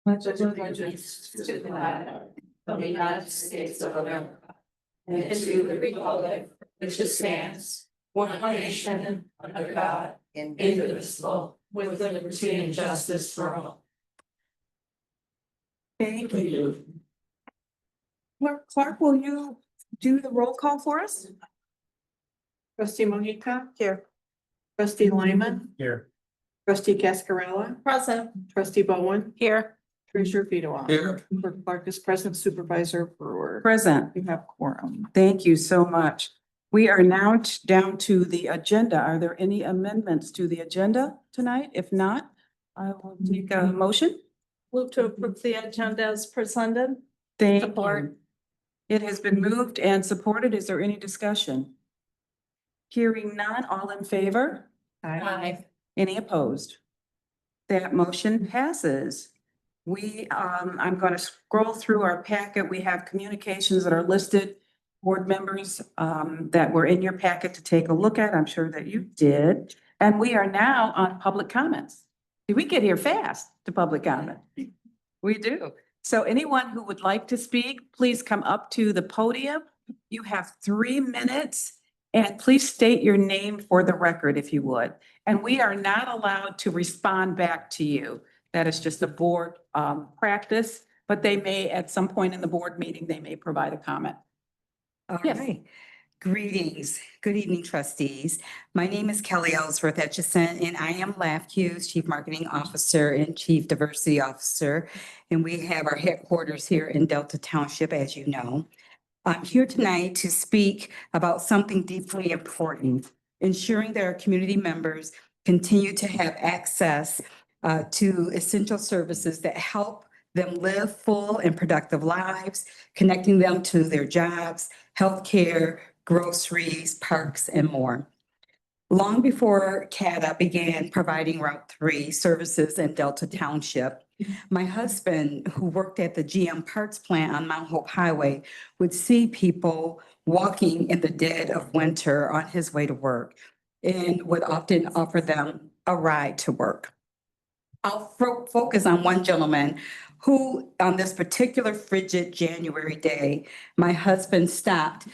Pledge allegiance to the flag of the United States of America and to the republic which stands one nation under God, indivisible, with liberty and justice for all. Thank you. Clark, will you do the roll call for us? Trustee Monica, Here. trustee Lyman, Here. trustee Cascarella, Present. trustee Bowen, Here. treasurer Fedowa. Here. Clerk Clark is present, supervisor Brewer. Present. You have quorum. Thank you so much. We are now down to the agenda. Are there any amendments to the agenda tonight? If not, I will take a motion. Move to approve the agenda as presented. Thank Support. you. It has been moved and supported. Is there any discussion? Hearing none, all in favor? Aye. Any opposed? That motion passes. I'm going to scroll through our packet. We have communications that are listed, board members, that were in your packet to take a look at. I'm sure that you did. And we are now on public comments. Did we get here fast to public comment? We do. So anyone who would like to speak, please come up to the podium. You have 3 minutes. And please state your name for the record if you would. And we are not allowed to respond back to you. That is just a board practice, but they may, at some point in the board meeting, they may provide a comment. All Yes. right. Greetings. Good evening, trustees. My name is Kelly Ellsworth Etchison, and I am LAFQ's Chief Marketing Officer and Chief Diversity Officer. And we have our headquarters here in Delta Township, as you know. I'm here tonight to speak about something deeply important, ensuring that our community members continue to have access to essential services that help them live full and productive lives, connecting them to their jobs, healthcare, groceries, parks, and more. Long before CATA began providing Route 3 services in Delta Township, my husband, who worked at the GM parts plant on Mount Hope Highway, would see people walking in the dead of winter on his way to work and would often offer them a ride to work. I'll focus on one gentleman who, on this particular frigid January day, my husband stopped,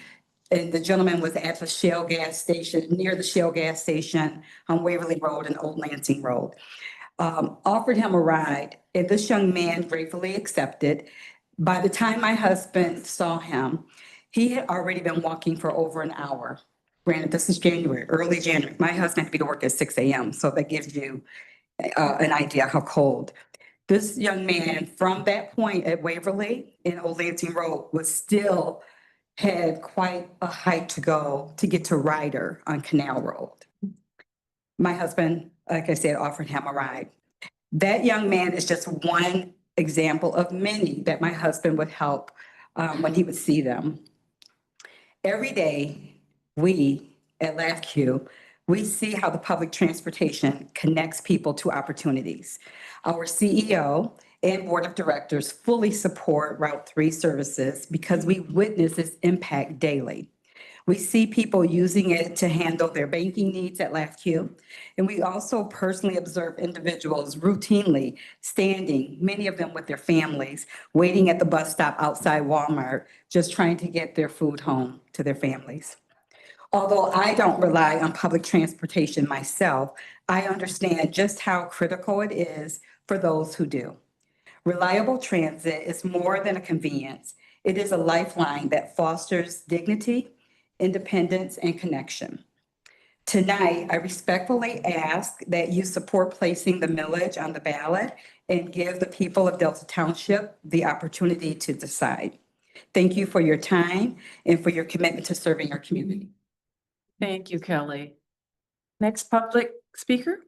and the gentleman was at the Shell gas station, near the Shell gas station on Waverly Road and Old Lansing Road. Offered him a ride, and this young man gratefully accepted. By the time my husband saw him, he had already been walking for over an hour. Granted, this is January, early January. My husband had to be to work at 6 a.m., so that gives you an idea how cold. This young man, from that point at Waverly and Old Lansing Road, was still had quite a hike to go to get to Ryder on Canal Road. My husband, like I said, offered him a ride. That young man is just one example of many that my husband would help when he would see them. Every day, we at LAFQ, we see how the public transportation connects people to opportunities. Our CEO and board of directors fully support Route 3 services because we witness its impact daily. We see people using it to handle their banking needs at LAFQ. And we also personally observe individuals routinely standing, many of them with their families, waiting at the bus stop outside Walmart, just trying to get their food home to their families. Although I don't rely on public transportation myself, I understand just how critical it is for those who do. Reliable transit is more than a convenience. It is a lifeline that fosters dignity, independence, and connection. Tonight, I respectfully ask that you support placing the millage on the ballot and give the people of Delta Township the opportunity to decide. Thank you for your time and for your commitment to serving our community. Thank you, Kelly. Next public speaker?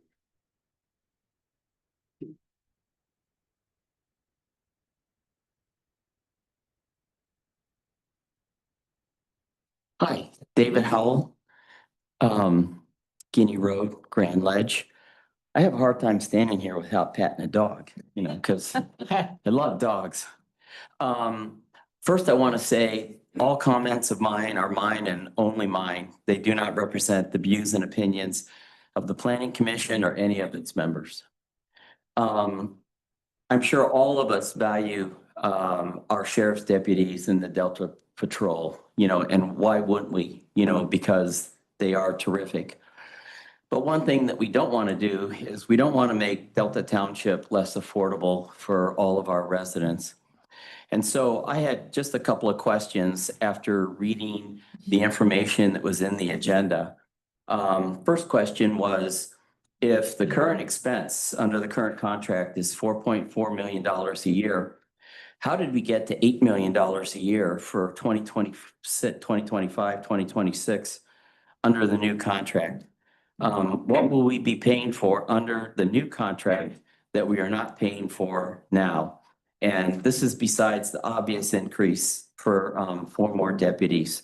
Hi, David Howell, Guinea Road, Grand Ledge. I have a hard time standing here without patting a dog, because I love dogs. First, I want to say all comments of mine are mine and only mine. They do not represent the views and opinions of the Planning Commission or any of its members. I'm sure all of us value our sheriff's deputies in the Delta Patrol, and why wouldn't we? Because they are terrific. But one thing that we don't want to do is we don't want to make Delta Township less affordable for all of our residents. And so I had just a couple of questions after reading the information that was in the agenda. First question was, if the current expense under the current contract is $4.4 million a year, how did we get to $8 million a year for 2025, 2026 under the new contract? What will we be paying for under the new contract that we are not paying for now? And this is besides the obvious increase for more deputies.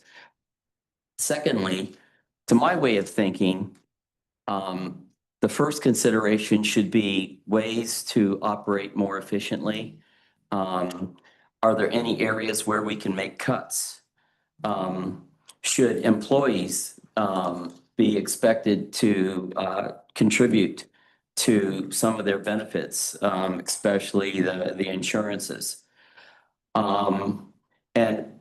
Secondly, to my way of thinking, the first consideration should be ways to operate more efficiently. Are there any areas where we can make cuts? Should employees be expected to contribute to some of their benefits, especially the insurances? And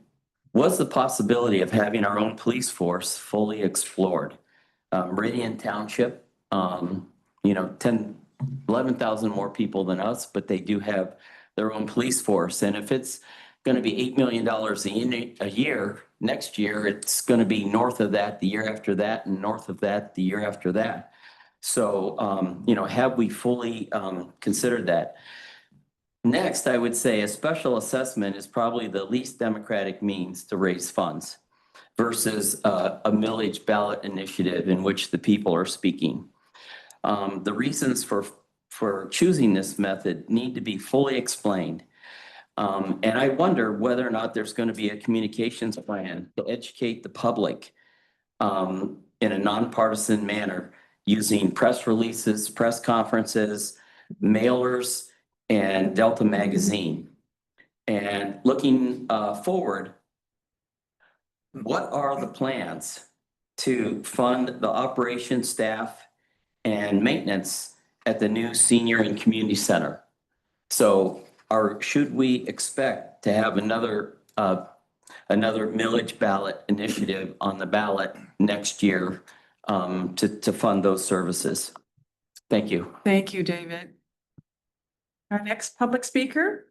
was the possibility of having our own police force fully explored? Meridian Township, 11,000 more people than us, but they do have their own police force. And if it's going to be $8 million a year, next year, it's going to be north of that the year after that, and north of that the year after that. So, have we fully considered that? Next, I would say a special assessment is probably the least democratic means to raise funds versus a millage ballot initiative in which the people are speaking. The reasons for choosing this method need to be fully explained. And I wonder whether or not there's going to be a communications plan to educate the public in a nonpartisan manner using press releases, press conferences, mailers, and Delta Magazine. And looking forward, what are the plans to fund the operations staff and maintenance at the new senior and community center? So should we expect to have another millage ballot initiative on the ballot next year to fund those services? Thank you. Thank you, David. Our next public speaker.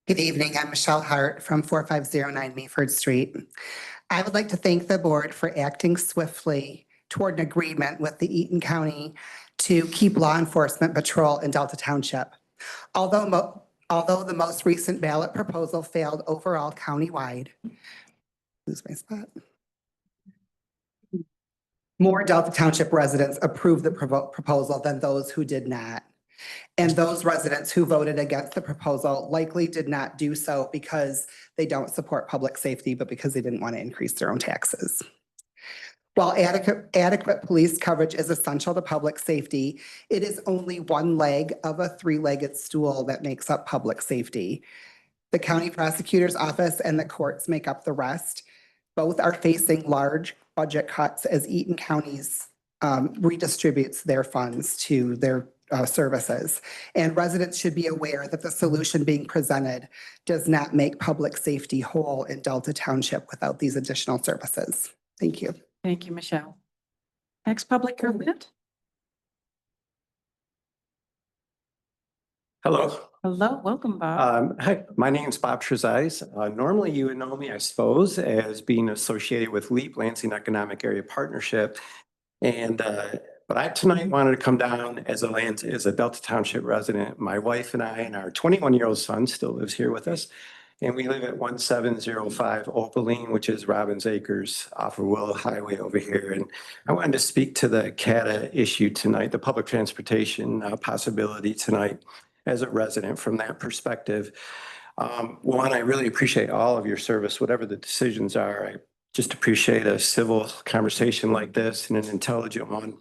Good evening. I'm Michelle Hart from 4509 Meaford Street. I would like to thank the board for acting swiftly toward an agreement with the Eaton County to keep law enforcement patrol in Delta Township. Although the most recent ballot proposal failed overall countywide, lose my spot. More Delta Township residents approved the proposal than those who did not. And those residents who voted against the proposal likely did not do so because they don't support public safety, but because they didn't want to increase their own taxes. While adequate police coverage is essential to public safety, it is only one leg of a three-legged stool that makes up public safety. The county prosecutor's office and the courts make up the rest. Both are facing large budget cuts as Eaton County's redistributes their funds to their services. And residents should be aware that the solution being presented does not make public safety whole in Delta Township without these additional services. Thank you. Thank you, Michelle. Next public comment. Hello. Hello, welcome, Bob. Hi, my name's Bob Trezise. Normally you would know me, I suppose, as being associated with LEAP, Lansing Economic Area Partnership. And but I tonight wanted to come down as a Delta Township resident. My wife and I and our 21-year-old son still lives here with us. And we live at 1705 Opaline, which is Robbins Acres off of Willow Highway over here. And I wanted to speak to the CATA issue tonight, the public transportation possibility tonight as a resident from that perspective. One, I really appreciate all of your service, whatever the decisions are. I just appreciate a civil conversation like this and an intelligent one.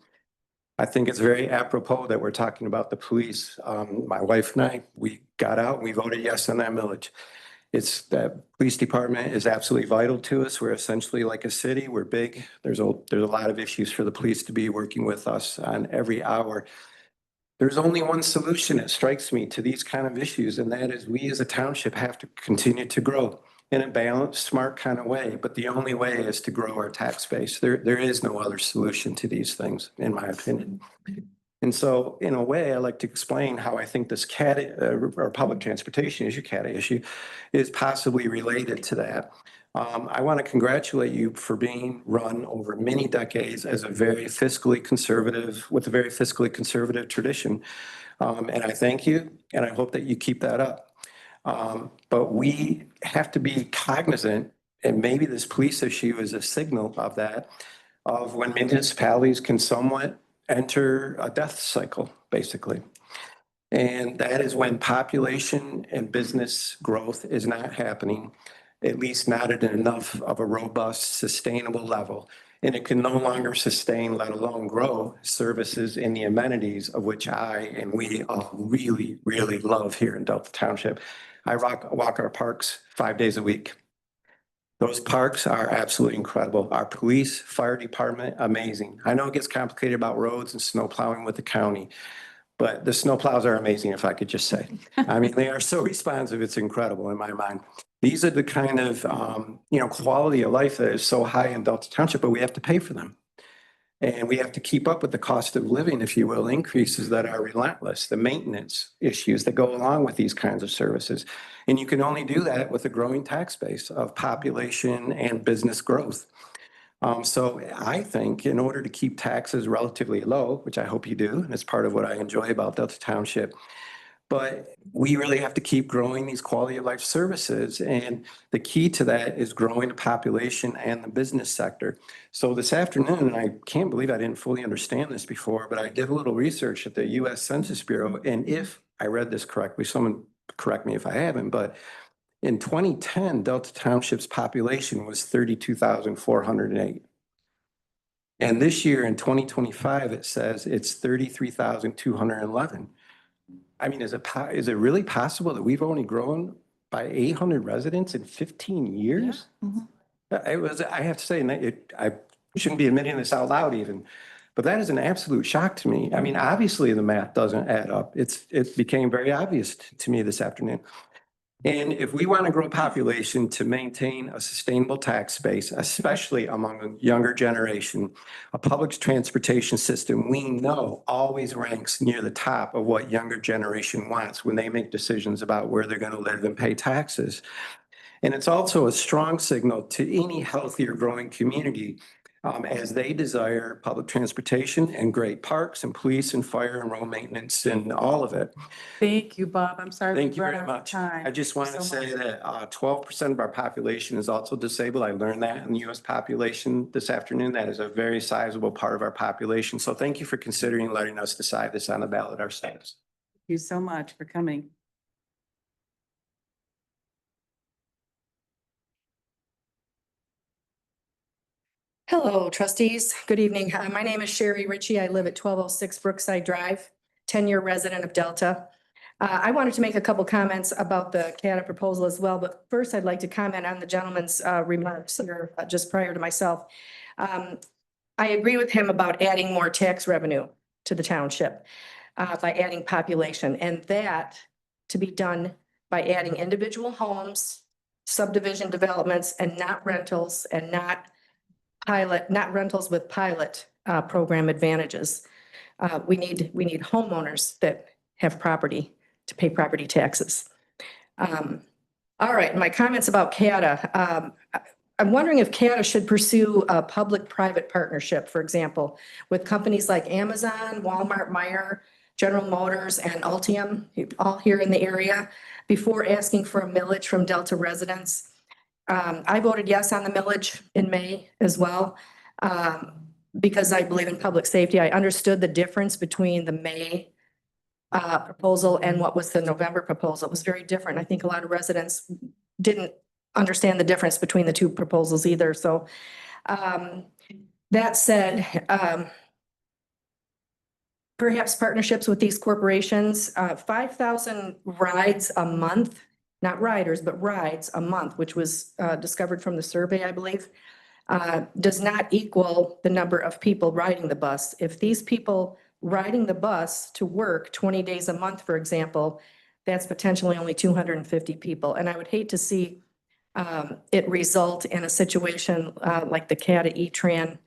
I think it's very apropos that we're talking about the police. My wife and I, we got out and we voted yes on that millage. It's that police department is absolutely vital to us. We're essentially like a city. We're big. There's a lot of issues for the police to be working with us on every hour. There's only one solution that strikes me to these kind of issues, and that is we as a township have to continue to grow in a balanced, smart kind of way. But the only way is to grow our tax base. There is no other solution to these things, in my opinion. And so in a way, I like to explain how I think this or public transportation issue, CATA issue, is possibly related to that. I want to congratulate you for being run over many decades as a very fiscally conservative, with a very fiscally conservative tradition. And I thank you, and I hope that you keep that up. But we have to be cognizant, and maybe this police issue is a signal of that, of when municipalities can somewhat enter a death cycle, basically. And that is when population and business growth is not happening, at least not at enough of a robust, sustainable level. And it can no longer sustain, let alone grow, services and the amenities of which I and we all really, really love here in Delta Township. I walk our parks 5 days a week. Those parks are absolutely incredible. Our police, fire department, amazing. I know it gets complicated about roads and snow plowing with the county, but the snow plows are amazing, if I could just say. I mean, they are so responsive. It's incredible in my mind. These are the kind of, quality of life that is so high in Delta Township, but we have to pay for them. And we have to keep up with the cost of living, if you will, increases that are relentless, the maintenance issues that go along with these kinds of services. And you can only do that with a growing tax base of population and business growth. So I think in order to keep taxes relatively low, which I hope you do, and it's part of what I enjoy about Delta Township, but we really have to keep growing these quality of life services. And the key to that is growing the population and the business sector. So this afternoon, and I can't believe I didn't fully understand this before, but I did a little research at the US Census Bureau. And if I read this correctly, someone correct me if I haven't, but in 2010, Delta Township's population was 32,408. And this year in 2025, it says it's 33,211. I mean, is it really possible that we've only grown by 800 residents in 15 years? I have to say, and I shouldn't be admitting this out loud even, but that is an absolute shock to me. I mean, obviously the math doesn't add up. It became very obvious to me this afternoon. And if we want to grow population to maintain a sustainable tax base, especially among a younger generation, a public transportation system we know always ranks near the top of what younger generation wants when they make decisions about where they're going to live and pay taxes. And it's also a strong signal to any healthier growing community as they desire public transportation and great parks and police and fire and road maintenance and all of it. Thank you, Bob. I'm sorry. Thank we you ran very out of much. time. I just want to say that 12% of our population is also disabled. I learned that in the US population this afternoon. That is a very sizable part of our population. So thank you for considering letting us decide this on the ballot ourselves. Thank you so much for coming. Hello, trustees. Good evening. My name is Sherry Ritchie. I live at 1206 Brookside Drive, 10-year resident of Delta. I wanted to make a couple comments about the CATA proposal as well, but first I'd like to comment on the gentleman's remarks here just prior to myself. I agree with him about adding more tax revenue to the township by adding population, and that to be done by adding individual homes, subdivision developments, and not rentals, and not rentals with pilot program advantages. We need homeowners that have property to pay property taxes. All right, my comments about CATA. I'm wondering if CATA should pursue a public-private partnership, for example, with companies like Amazon, Walmart, Meijer, General Motors, and Ultium, all here in the area, before asking for a millage from Delta residents. I voted yes on the millage in May as well, because I believe in public safety. I understood the difference between the May proposal and what was the November proposal. It was very different. I think a lot of residents didn't understand the difference between the two proposals either. So that said, perhaps partnerships with these corporations, 5,000 rides a month not riders, but rides a month, which was discovered from the survey, I believe, does not equal the number of people riding the bus. If these people riding the bus to work 20 days a month, for example, that's potentially only 250 people. And I would hate to see it result in a situation like the CATA E-Tran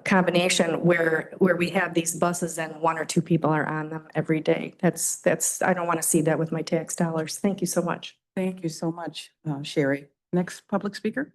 combination where we have these buses and one or two people are on them every day. I don't want to see that with my tax dollars. Thank you so much. Thank you so much, Sherry. Next public speaker?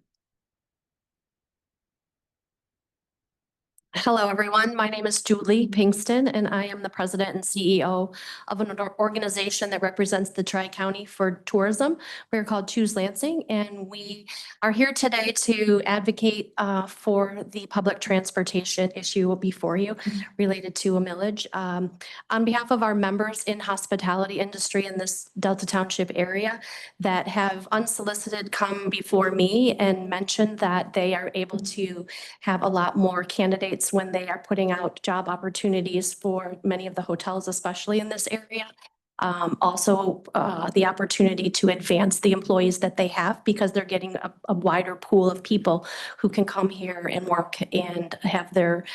Hello, everyone. My name is Julie Pinkston, and I am the president and CEO of an organization that represents the Tri-County for tourism. We're called Choose Lansing, and we are here today to advocate for the public transportation issue before you related to a millage. On behalf of our members in hospitality industry in this Delta Township area that have unsolicited come before me and mentioned that they are able to have a lot more candidates when they are putting out job opportunities for many of the hotels, especially in this area. Also, the opportunity to advance the employees that they have because they're getting a wider pool of people who can come here and work and have their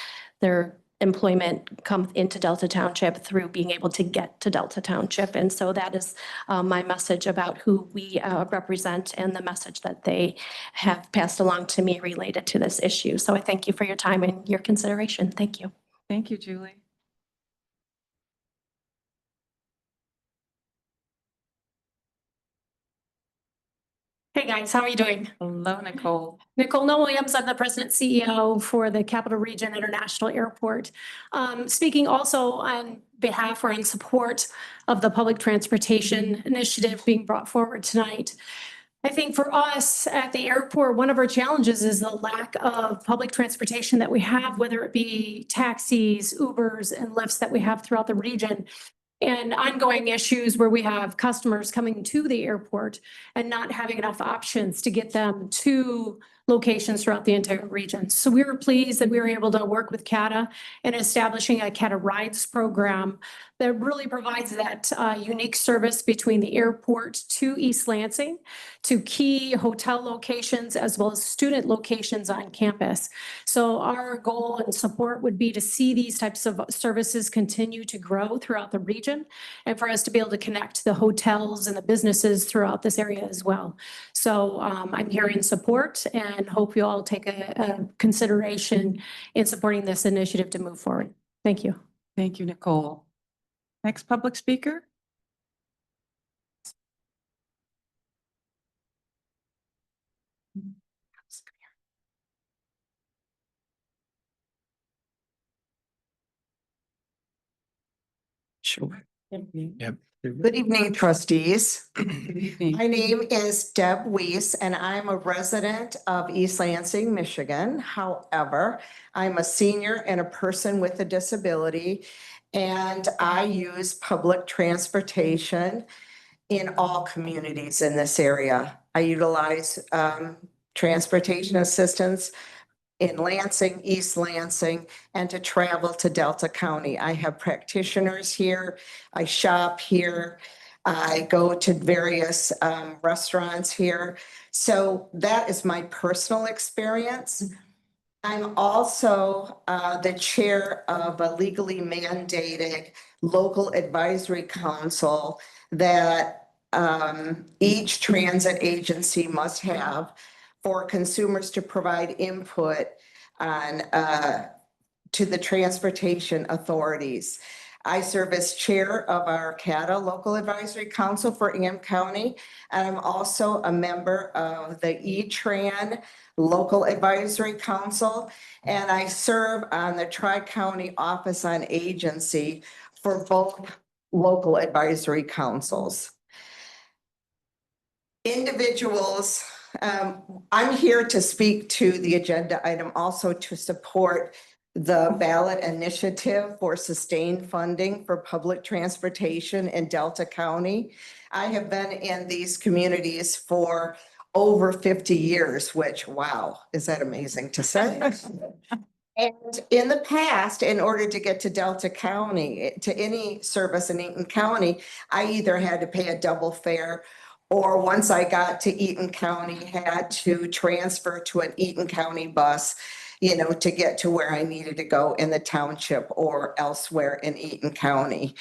employment come into Delta Township through being able to get to Delta Township. And so that is my message about who we represent and the message that they have passed along to me related to this issue. So I thank you for your time and your consideration. Thank you. Thank you, Julie. Hey, guys, how are you doing? Hello, Nicole. Nicole Williams, I'm the president CEO for the Capital Region International Airport. Speaking also on behalf or in support of the public transportation initiative being brought forward tonight. I think for us at the airport, one of our challenges is the lack of public transportation that we have, whether it be taxis, Ubers, and Lyfts that we have throughout the region. And ongoing issues where we have customers coming to the airport and not having enough options to get them to locations throughout the entire region. So we were pleased that we were able to work with CATA in establishing a CATA Rides program that really provides that unique service between the airport to East Lansing, to key hotel locations, as well as student locations on campus. So our goal and support would be to see these types of services continue to grow throughout the region and for us to be able to connect the hotels and the businesses throughout this area as well. So I'm here in support and hope you all take a consideration in supporting this initiative to move forward. Thank you. Thank you, Nicole. Next public speaker? Sure. Yep. Good evening, trustees. Good evening. My name is Deb Weiss, and I'm a resident of East Lansing, Michigan. However, I'm a senior and a person with a disability, and I use public transportation in all communities in this area. I utilize transportation assistance in Lansing, East Lansing, and to travel to Delta County. I have practitioners here. I shop here. I go to various restaurants here. So that is my personal experience. I'm also the chair of a legally mandated local advisory council that each transit agency must have for consumers to provide input on to the transportation authorities. I serve as chair of our CATA Local Advisory Council for Am County, and I'm also a member of the E-Tran Local Advisory Council, and I serve on the Tri-County Office on Agency for both local advisory councils. Individuals, I'm here to speak to the agenda item, also to support the ballot initiative for sustained funding for public transportation in Delta County. I have been in these communities for over 50 years, which, wow, is that amazing to say? And in the past, in order to get to Delta County, to any service in Eaton County, I either had to pay a double fare or once I got to Eaton County, had to transfer to an Eaton County bus, to get to where I needed to go in the township or elsewhere in Eaton County.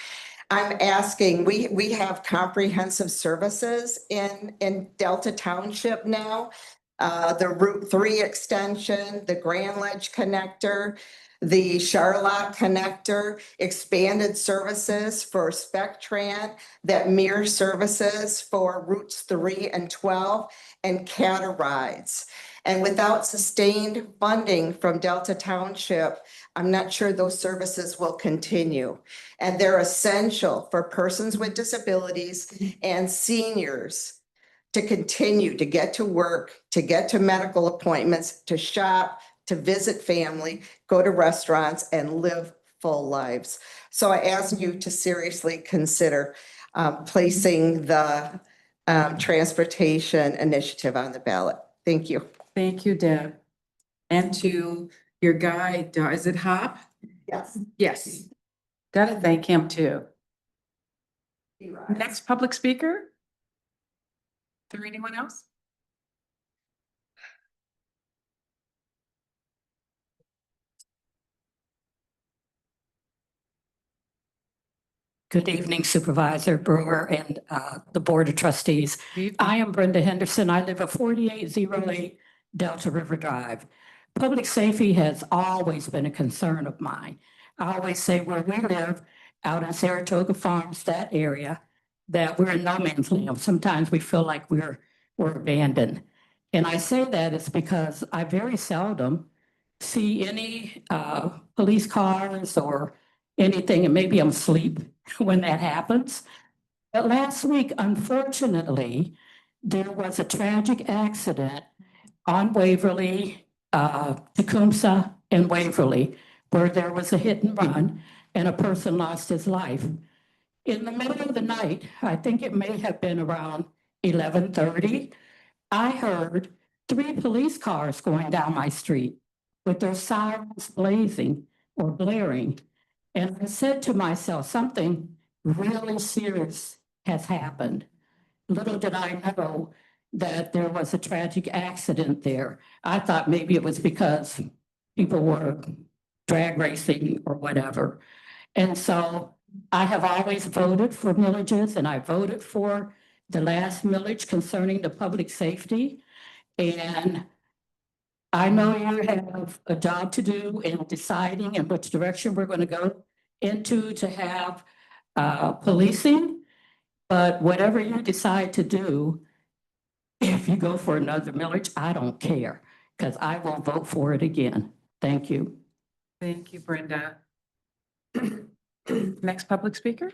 I'm asking, we have comprehensive services in Delta Township now. The Route 3 extension, the Grand Ledge connector, the Charlotte connector, expanded services for Spectran, that mirror services for routes 3 and 12, and Cata rides. And without sustained funding from Delta Township, I'm not sure those services will continue. And they're essential for persons with disabilities and seniors to continue to get to work, to get to medical appointments, to shop, to visit family, go to restaurants, and live full lives. So I ask you to seriously consider placing the transportation initiative on the ballot. Thank you. Thank you, Deb. And to your guide, is it Hop? Yes. Yes. Gotta thank him too. Next public speaker? Is there anyone else? Good evening Supervisor Brewer and the Board of Trustees. I am Brenda Henderson. I live at 4808 Delta River Drive. Public safety has always been a concern of mine. I always say where we live out in Saratoga Farms, that area, that we're in no man's land. Sometimes we feel like we're abandoned. And I say that is because I very seldom see any police cars or anything, and maybe I'm asleep when that happens. But last week, unfortunately, there was a tragic accident on Waverly, Tecumseh and Waverly, where there was a hit and run and a person lost his life. In the middle of the night, I think it may have been around 11:30, I heard 3 police cars going down my street with their sirens blazing or blaring. And I said to myself, something really serious has happened. Little did I know that there was a tragic accident there. I thought maybe it was because people were drag racing or whatever. And so I have always voted for millages, and I voted for the last millage concerning the public safety. And I know you have a job to do in deciding in which direction we're going to go into to have policing. But whatever you decide to do, if you go for another millage, I don't care, because I will vote for it again. Thank you. Thank you, Brenda. Next public speaker?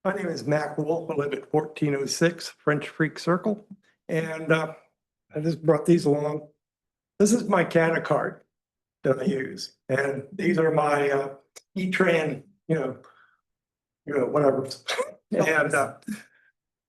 My name is Mac Wolf. I live at 1406 French Creek Circle. And I just brought these along. This is my Cata card that I use. And these are my E-Tran, whatever. And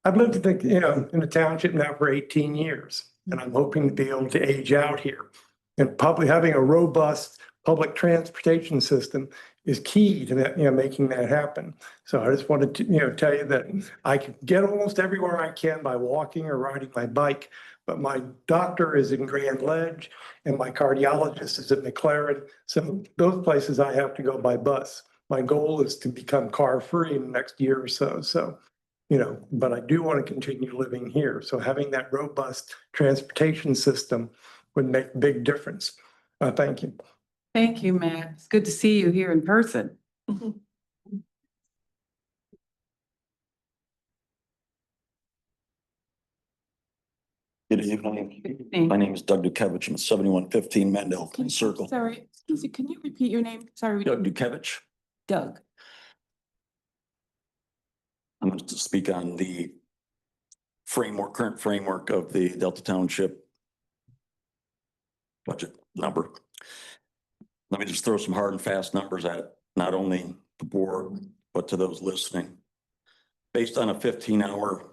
I've lived in the township now for 18 years. And I'm hoping to be able to age out here. And probably having a robust public transportation system is key to that, making that happen. So I just wanted to, tell you that I can get almost everywhere I can by walking or riding my bike. But my doctor is in Grand Ledge and my cardiologist is at McLaren. So those places I have to go by bus. My goal is to become car free in the next year or so. So, but I do want to continue living here. So having that robust transportation system would make a big difference. Thank you. Thank you, Matt. It's good to see you here in person. Good evening. evening. My name is Doug Dukevich. I'm 7115 Mandel Circle. Sorry, excuse me, can you repeat your name? Sorry. Doug Dukevich. Doug. I'm going to speak on the current framework of the Delta Township budget number. Let me just throw some hard and fast numbers at not only the board, but to those listening. Based on a 15-hour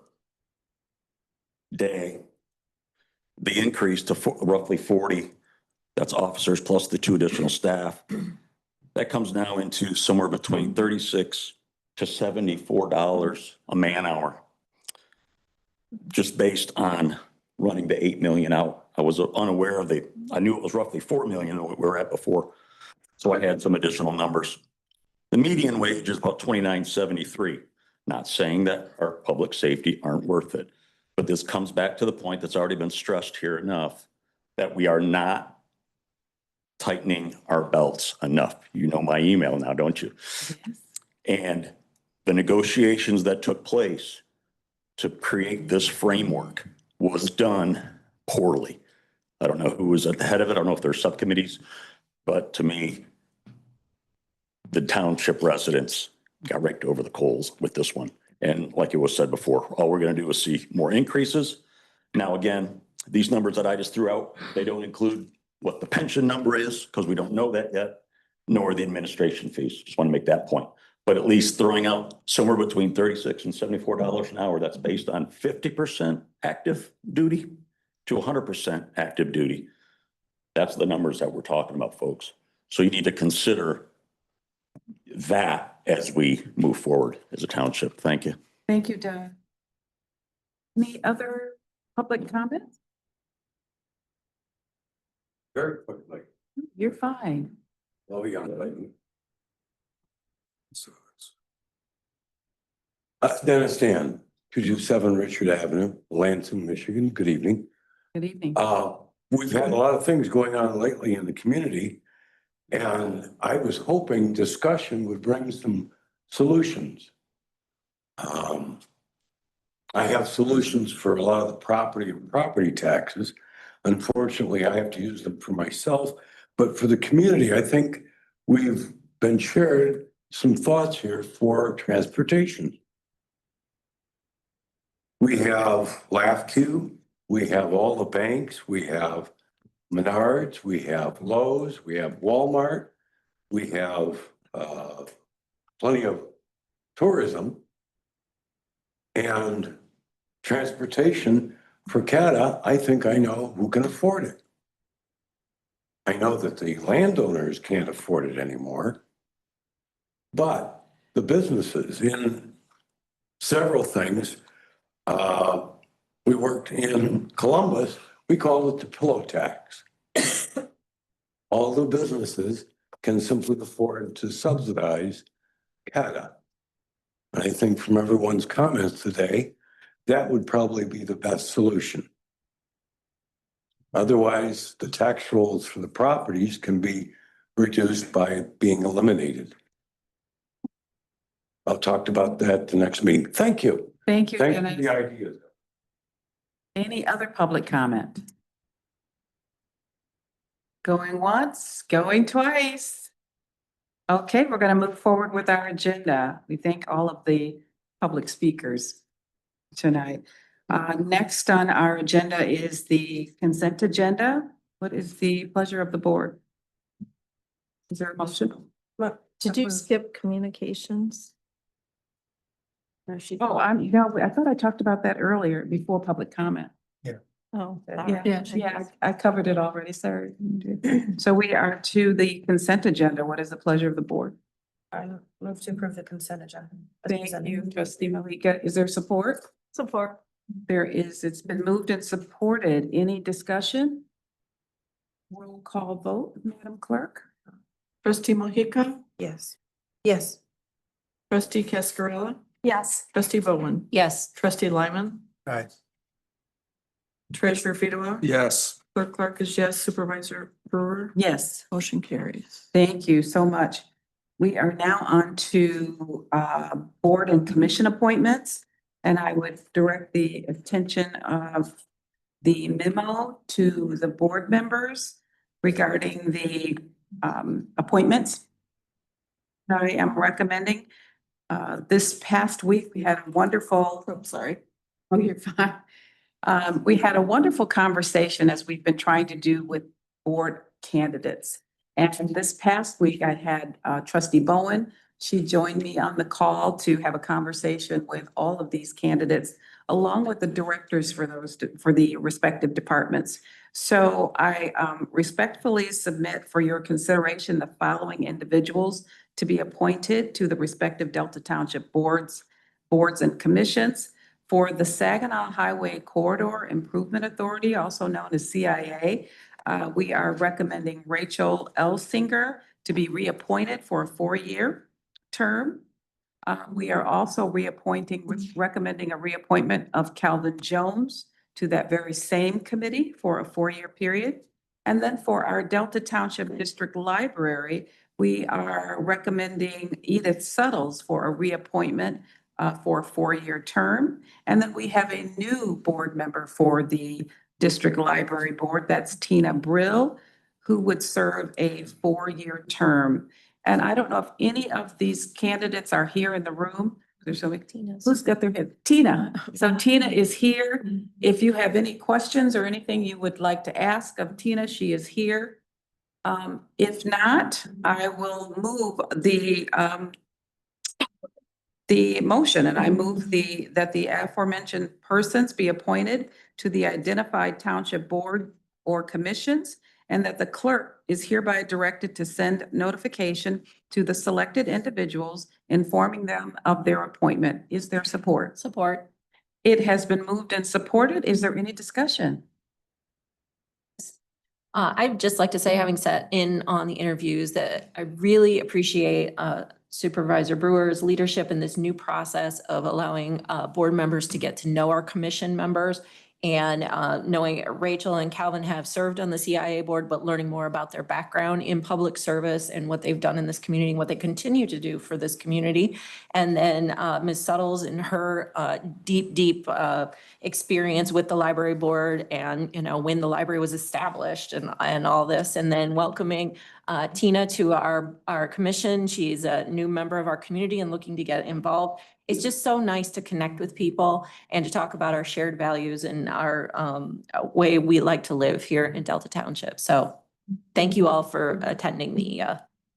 day, the increase to roughly 40, that's officers plus the 2 additional staff. That comes now into somewhere between $36 to $74 a man hour. Just based on running the 8 million out. I was unaware of I knew it was roughly 4 million we were at before. So I had some additional numbers. The median wage is about $29.73. Not saying that our public safety aren't worth it, but this comes back to the point that's already been stressed here enough that we are not tightening our belts enough. You know my email now, don't you? Yes. And the negotiations that took place to create this framework was done poorly. I don't know who was at the head of it. I don't know if there's subcommittees, but to me, the township residents got raked over the coals with this one. And like it was said before, all we're going to do is see more increases. Now, again, these numbers that I just threw out, they don't include what the pension number is because we don't know that yet, nor the administration fees. Just want to make that point. But at least throwing out somewhere between $36 and $74 an hour, that's based on 50% active duty to 100% active duty. That's the numbers that we're talking about, folks. So you need to consider that as we move forward as a township. Thank you. Thank you, Doug. Any other public comments? Very quickly. You're fine. Well, we got it. Dennis Dan, 227 Richard Avenue, Lansing, Michigan. Good evening. Good evening. We've had a lot of things going on lately in the community, and I was hoping discussion would bring some solutions. I have solutions for a lot of the property and property taxes. Unfortunately, I have to use them for myself, but for the community, I think we've been shared some thoughts here for transportation. We have LAFQ, we have all the banks, we have Menards, we have Lowe's, we have Walmart, we have plenty of tourism and transportation for CATA. I think I know who can afford it. I know that the landowners can't afford it anymore, but the businesses in several things. We worked in Columbus, we call it the pillow tax. All the businesses can simply afford to subsidize CATA. And I think from everyone's comments today, that would probably be the best solution. Otherwise, the tax rolls for the properties can be reduced by being eliminated. I'll talk about that the next meeting. Thank you. Thank you, Thank you for Dennis. the ideas. Any other public comment? Going once, going twice. Okay, we're going to move forward with our agenda. We thank all of the public speakers tonight. Next on our agenda is the consent agenda. What is the pleasure of the board? Is there a motion? Did you skip communications? Oh, I thought I talked about that earlier before public comment. Oh. Yeah, I covered it already, sorry. So we are to the consent agenda. What is the pleasure of the board? I move to approve the consent agenda. Thank you, trustee Malika. Is there support? Support. There is, it's been moved and supported. Any discussion? Roll call vote, Madam Clerk? Trustee Mohica, Yes. Yes. trustee Cascarilla, Yes. trustee Bowen, Yes. trustee Lyman, Aye. treasurer Fedorov. Yes. Clerk Clark is yes, supervisor Brewer, Yes. motion carries. Thank you so much. We are now on to board and commission appointments. And I would direct the attention of the memo to the board members regarding the appointments. I am recommending this past week, we had a wonderful, oh, you're fine. We had a wonderful conversation as we've been trying to do with board candidates. And this past week, I had trustee Bowen. She joined me on the call to have a conversation with all of these candidates along with the directors for for the respective departments. So I respectfully submit for your consideration the following individuals to be appointed to the respective Delta Township boards and commissions. For the Saginaw Highway Corridor Improvement Authority, also known as CIA, we are recommending Rachel Elsinger to be reappointed for a 4-year term. We are also recommending a reappointment of Calvin Jones to that very same committee for a 4-year period. And then for our Delta Township District Library, we are recommending Edith Suttles for a reappointment for a 4-year term. And then we have a new board member for the District Library Board. That's Tina Brill, who would serve a 4-year term. And I don't know if any of these candidates are here in the room. There's so many. Who's got their hand? Tina. So Tina is here. If you have any questions or anything you would like to ask of Tina, she is here. If not, I will move the motion, and I move that the aforementioned persons be appointed to the identified township board or commissions, and that the clerk is hereby directed to send notification to the selected individuals informing them of their appointment. Is there support? Support. It has been moved and supported. Is there any discussion? I'd just like to say, having sat in on the interviews, that I really appreciate Supervisor Brewer's leadership in this new process of allowing board members to get to know our commission members. And knowing Rachel and Calvin have served on the CIA board, but learning more about their background in public service and what they've done in this community, and what they continue to do for this community. And then Ms. Suttles and her deep experience with the library board, and, you know, when the library was established and all this. And then welcoming Tina to our commission. She's a new member of our community and looking to get involved. It's just so nice to connect with people and to talk about our shared values and our way we like to live here in Delta Township. So thank you all for attending the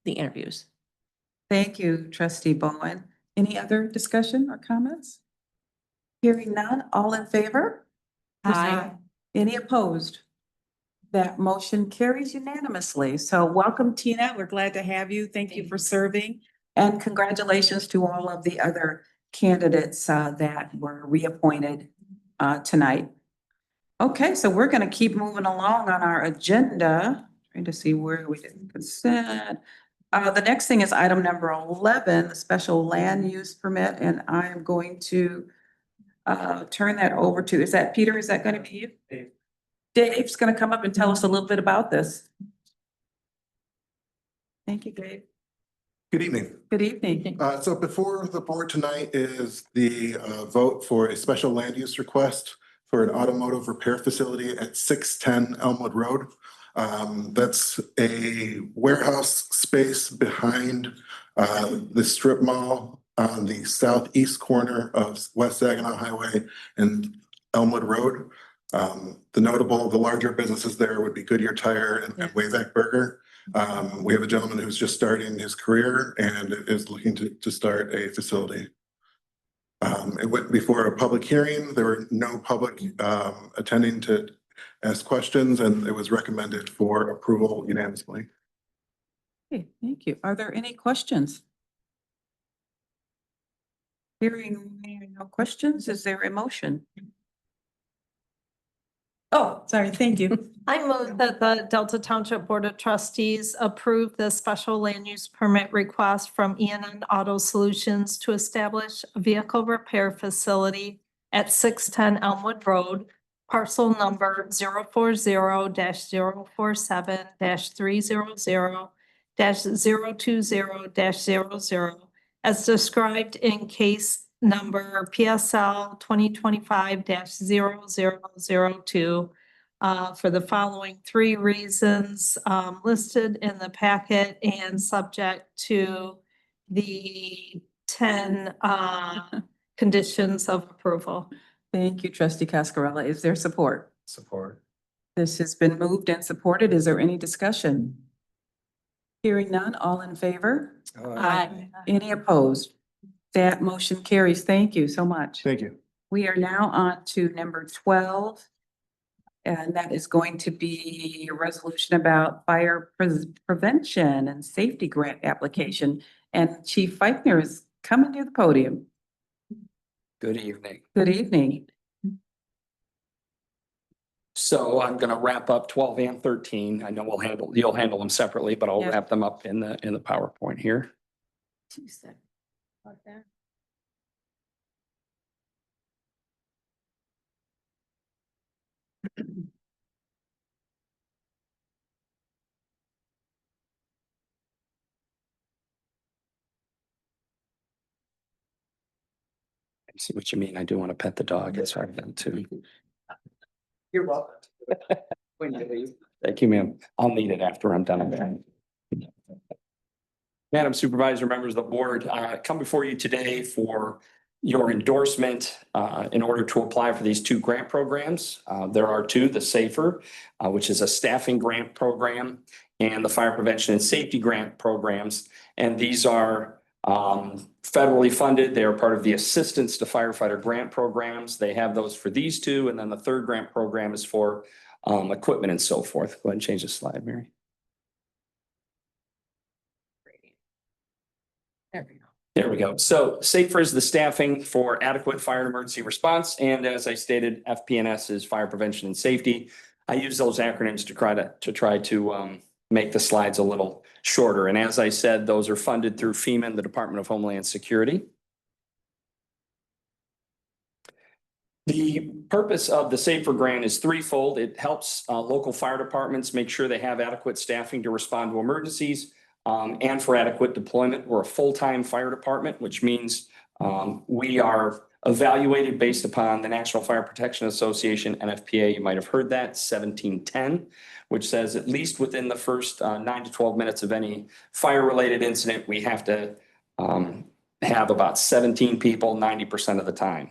interviews. Thank you, Trustee Bowen. Any other discussion or comments? Hearing none, all in favor? Aye. Any opposed? That motion carries unanimously. So welcome, Tina. We're glad to have you. Thank you for serving. And congratulations to all of the other candidates that were reappointed tonight. Okay, so we're going to keep moving along on our agenda. Trying to see where we did consent. The next thing is item number 11, the special land use permit, and I am going to turn that over to, is that Peter? Is that going to be you? Dave. Dave's going to come up and tell us a little bit about this. Thank you, Dave. Good evening. Good evening. So before the board tonight is the vote for a special land use request for an automotive repair facility at 610 Elmwood Road. That's a warehouse space behind the strip mall on the southeast corner of West Saginaw Highway and Elmwood Road. The larger businesses there would be Goodyear Tire and Wayback Burger. We have a gentleman who's just starting his career and is looking to start a facility. It went before a public hearing. There were no public attending to ask questions, and it was recommended for approval unanimously. Okay, thank you. Are there any questions? Hearing no questions, is there a motion? Oh, sorry, thank you. I move that the Delta Township Board of Trustees approve the special land use permit request from ENN Auto Solutions to establish a vehicle repair facility at 610 Elmwood Road, parcel number 040-047-300-020-00, as described in case number PSL 2025-0002 for the following 3 reasons listed in the packet and subject to the 10 conditions of approval. Thank you, Trustee Cascarella. Is there support? Support. This has been moved and supported. Is there any discussion? Hearing none, all in favor? Aye. Any opposed? That motion carries. Thank you so much. Thank you. We are now on to number 12. And that is going to be a resolution about fire prevention and safety grant application. And Chief Feichner is coming to the podium. Good evening. Good evening. So I'm going to wrap up 12 and 13. I know you'll handle them separately, but I'll Yes. wrap them up in the PowerPoint here. I see what you mean. I do want to pet the dog. It's hard then too. You're welcome. When you leave. Thank you, ma'am. I'll need it after I'm done. Madam Supervisor, members of the board, come before you today for your endorsement in order to apply for these two grant programs. There are two, the SAFER, which is a staffing grant program, and the Fire Prevention and Safety Grant programs. And these are federally funded. They are part of the Assistance to Firefighter Grant programs. They have those for these two. And then the third grant program is for equipment and so forth. Go ahead and change the slide, Mary. There we go. There we go. So SAFER is the staffing for adequate fire and emergency response. And as I stated, FP&S is fire prevention and safety. I use those acronyms to try to make the slides a little shorter. And as I said, those are funded through FEMA and the Department of Homeland Security. The purpose of the SAFER grant is threefold. It helps local fire departments make sure they have adequate staffing to respond to emergencies and for adequate deployment. We're a full-time fire department, which means we are evaluated based upon the National Fire Protection Association, NFPA. You might have heard that, 1710, which says at least within the first 9 to 12 minutes of any fire-related incident, we have to have about 17 people 90% of the time.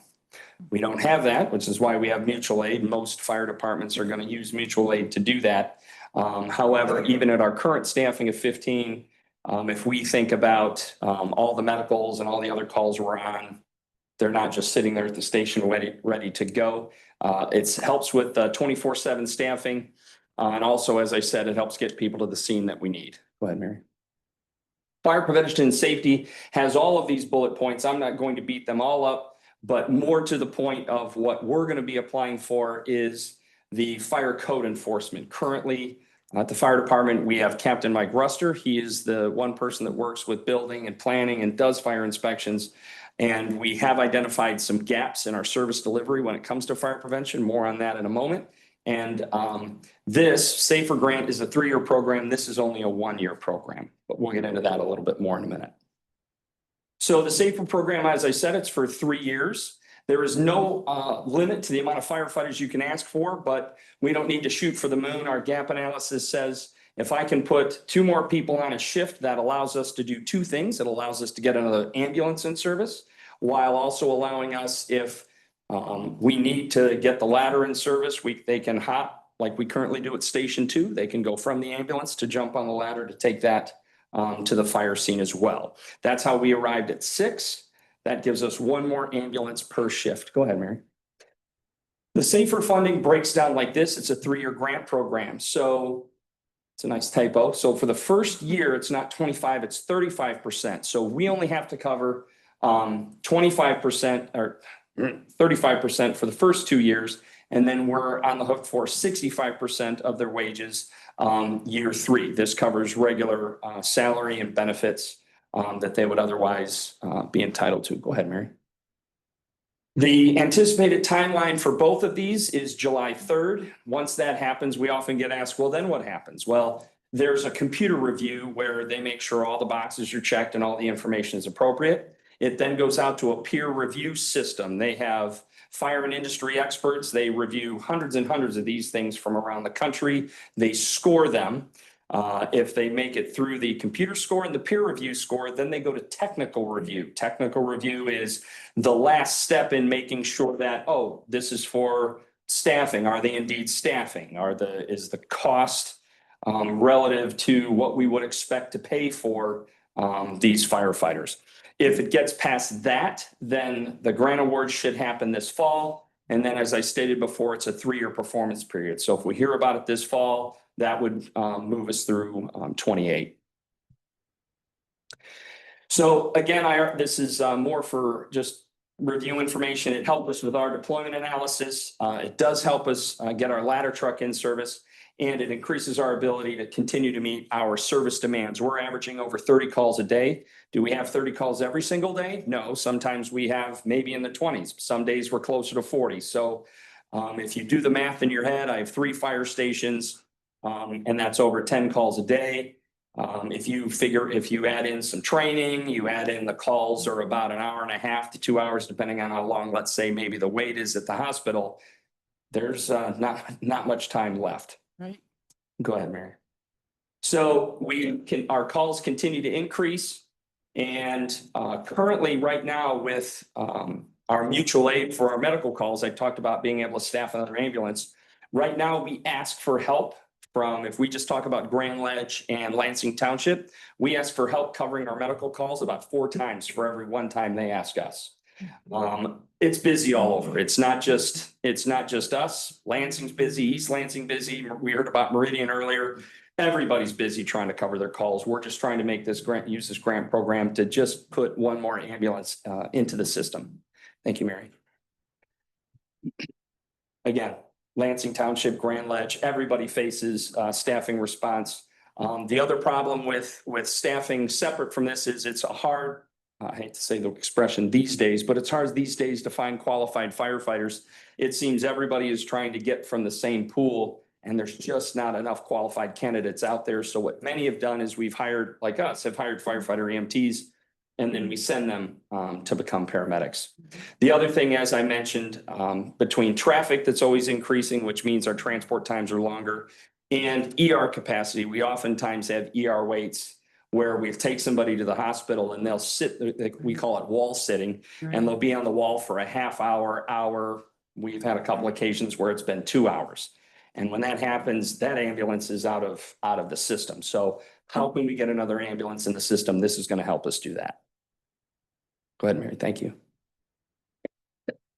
We don't have that, which is why we have mutual aid. Most fire departments are going to use mutual aid to do that. However, even at our current staffing of 15, if we think about all the medicals and all the other calls we're on, they're not just sitting there at the station ready to go. It helps with 24/7 staffing. And also, as I said, it helps get people to the scene that we need. Go ahead, Mary. Fire prevention and safety has all of these bullet points. I'm not going to beat them all up. But more to the point of what we're going to be applying for is the fire code enforcement. Currently, at the fire department, we have Captain Mike Ruster. He is the one person that works with building and planning and does fire inspections. And we have identified some gaps in our service delivery when it comes to fire prevention. More on that in a moment. And this SAFER grant is a 3-year program. This is only a 1-year program, but we'll get into that a little bit more in a minute. So the SAFER program, as I said, it's for 3 years. There is no limit to the amount of firefighters you can ask for, but we don't need to shoot for the moon. Our gap analysis says if I can put 2 more people on a shift, that allows us to do 2 things. It allows us to get another ambulance in service, while also allowing us, if we need to get the ladder in service, they can hop like we currently do at Station 2. They can go from the ambulance to jump on the ladder to take that to the fire scene as well. That's how we arrived at 6. That gives us 1 more ambulance per shift. Go ahead, Mary. The SAFER funding breaks down like this. It's a 3-year grant program. So it's a nice typo. So for the first year, it's not 25, it's 35%. So we only have to cover 25% or 35% for the first 2 years. And then we're on the hook for 65% of their wages year 3. This covers regular salary and benefits that they would otherwise be entitled to. Go ahead, Mary. The anticipated timeline for both of these is July 3rd. Once that happens, we often get asked, well, then what happens? Well, there's a computer review where they make sure all the boxes are checked and all the information is appropriate. It then goes out to a peer review system. They have fire and industry experts. They review hundreds and hundreds of these things from around the country. They score them. If they make it through the computer score and the peer review score, then they go to technical review. Technical review is the last step in making sure that, oh, this is for staffing. Are they indeed staffing? Is the cost relative to what we would expect to pay for these firefighters? If it gets past that, then the grant award should happen this fall. And then, as I stated before, it's a 3-year performance period. So if we hear about it this fall, that would move us through 28. So again, this is more for just review information. It helped us with our deployment analysis. It does help us get our ladder truck in service, and it increases our ability to continue to meet our service demands. We're averaging over 30 calls a day. Do we have 30 calls every single day? No, sometimes we have maybe in the 20s. Some days we're closer to 40. So if you do the math in your head, I have 3 fire stations, and that's over 10 calls a day. If you add in some training, you add in the calls are about an hour and a half to 2 hours, depending on how long, let's say maybe the wait is at the hospital, there's not much time left. Right. Go ahead, Mary. So our calls continue to increase, and currently right now with our mutual aid for our medical calls, I talked about being able to staff another ambulance. Right now, we ask for help from, if we just talk about Grand Ledge and Lansing Township, we ask for help covering our medical calls about 4 times for every 1 time they ask us. It's busy all over. It's not just us. Lansing's busy, East Lansing busy. We heard about Meridian earlier. Everybody's busy trying to cover their calls. We're just trying to make use this grant program to just put 1 more ambulance into the system. Thank you, Mary. Again, Lansing Township, Grand Ledge, everybody faces staffing response. The other problem with staffing separate from this is it's a hard, I hate to say the expression these days, but it's hard these days to find qualified firefighters. It seems everybody is trying to get from the same pool, and there's just not enough qualified candidates out there. So what many have done is have hired firefighter EMTs, and then we send them to become paramedics. The other thing, as I mentioned, between traffic that's always increasing, which means our transport times are longer, and ER capacity, we oftentimes have ER waits where we take somebody to the hospital and they'll sit, we call it wall sitting, and they'll be on the wall for a half hour. We've had a couple occasions where it's been 2 hours. And when that happens, that ambulance is out of the system. So how can we get another ambulance in the system? This is going to help us do that. Go ahead, Mary. Thank you.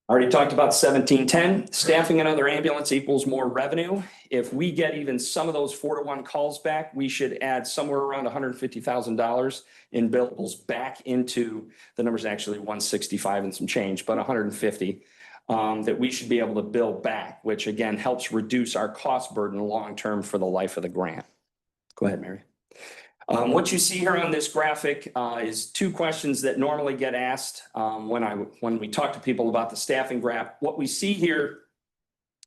Already talked about 1710. Staffing another ambulance equals more revenue. If we get even some of those 4-to-1 calls back, we should add somewhere around $150,000 in billables back into the numbers, actually 165 and some change, but 150 that we should be able to bill back, which again helps reduce our cost burden long-term for the life of the grant. Go ahead, Mary. What you see here on this graphic is 2 questions that normally get asked when we talk to people about the staffing graph. What we see here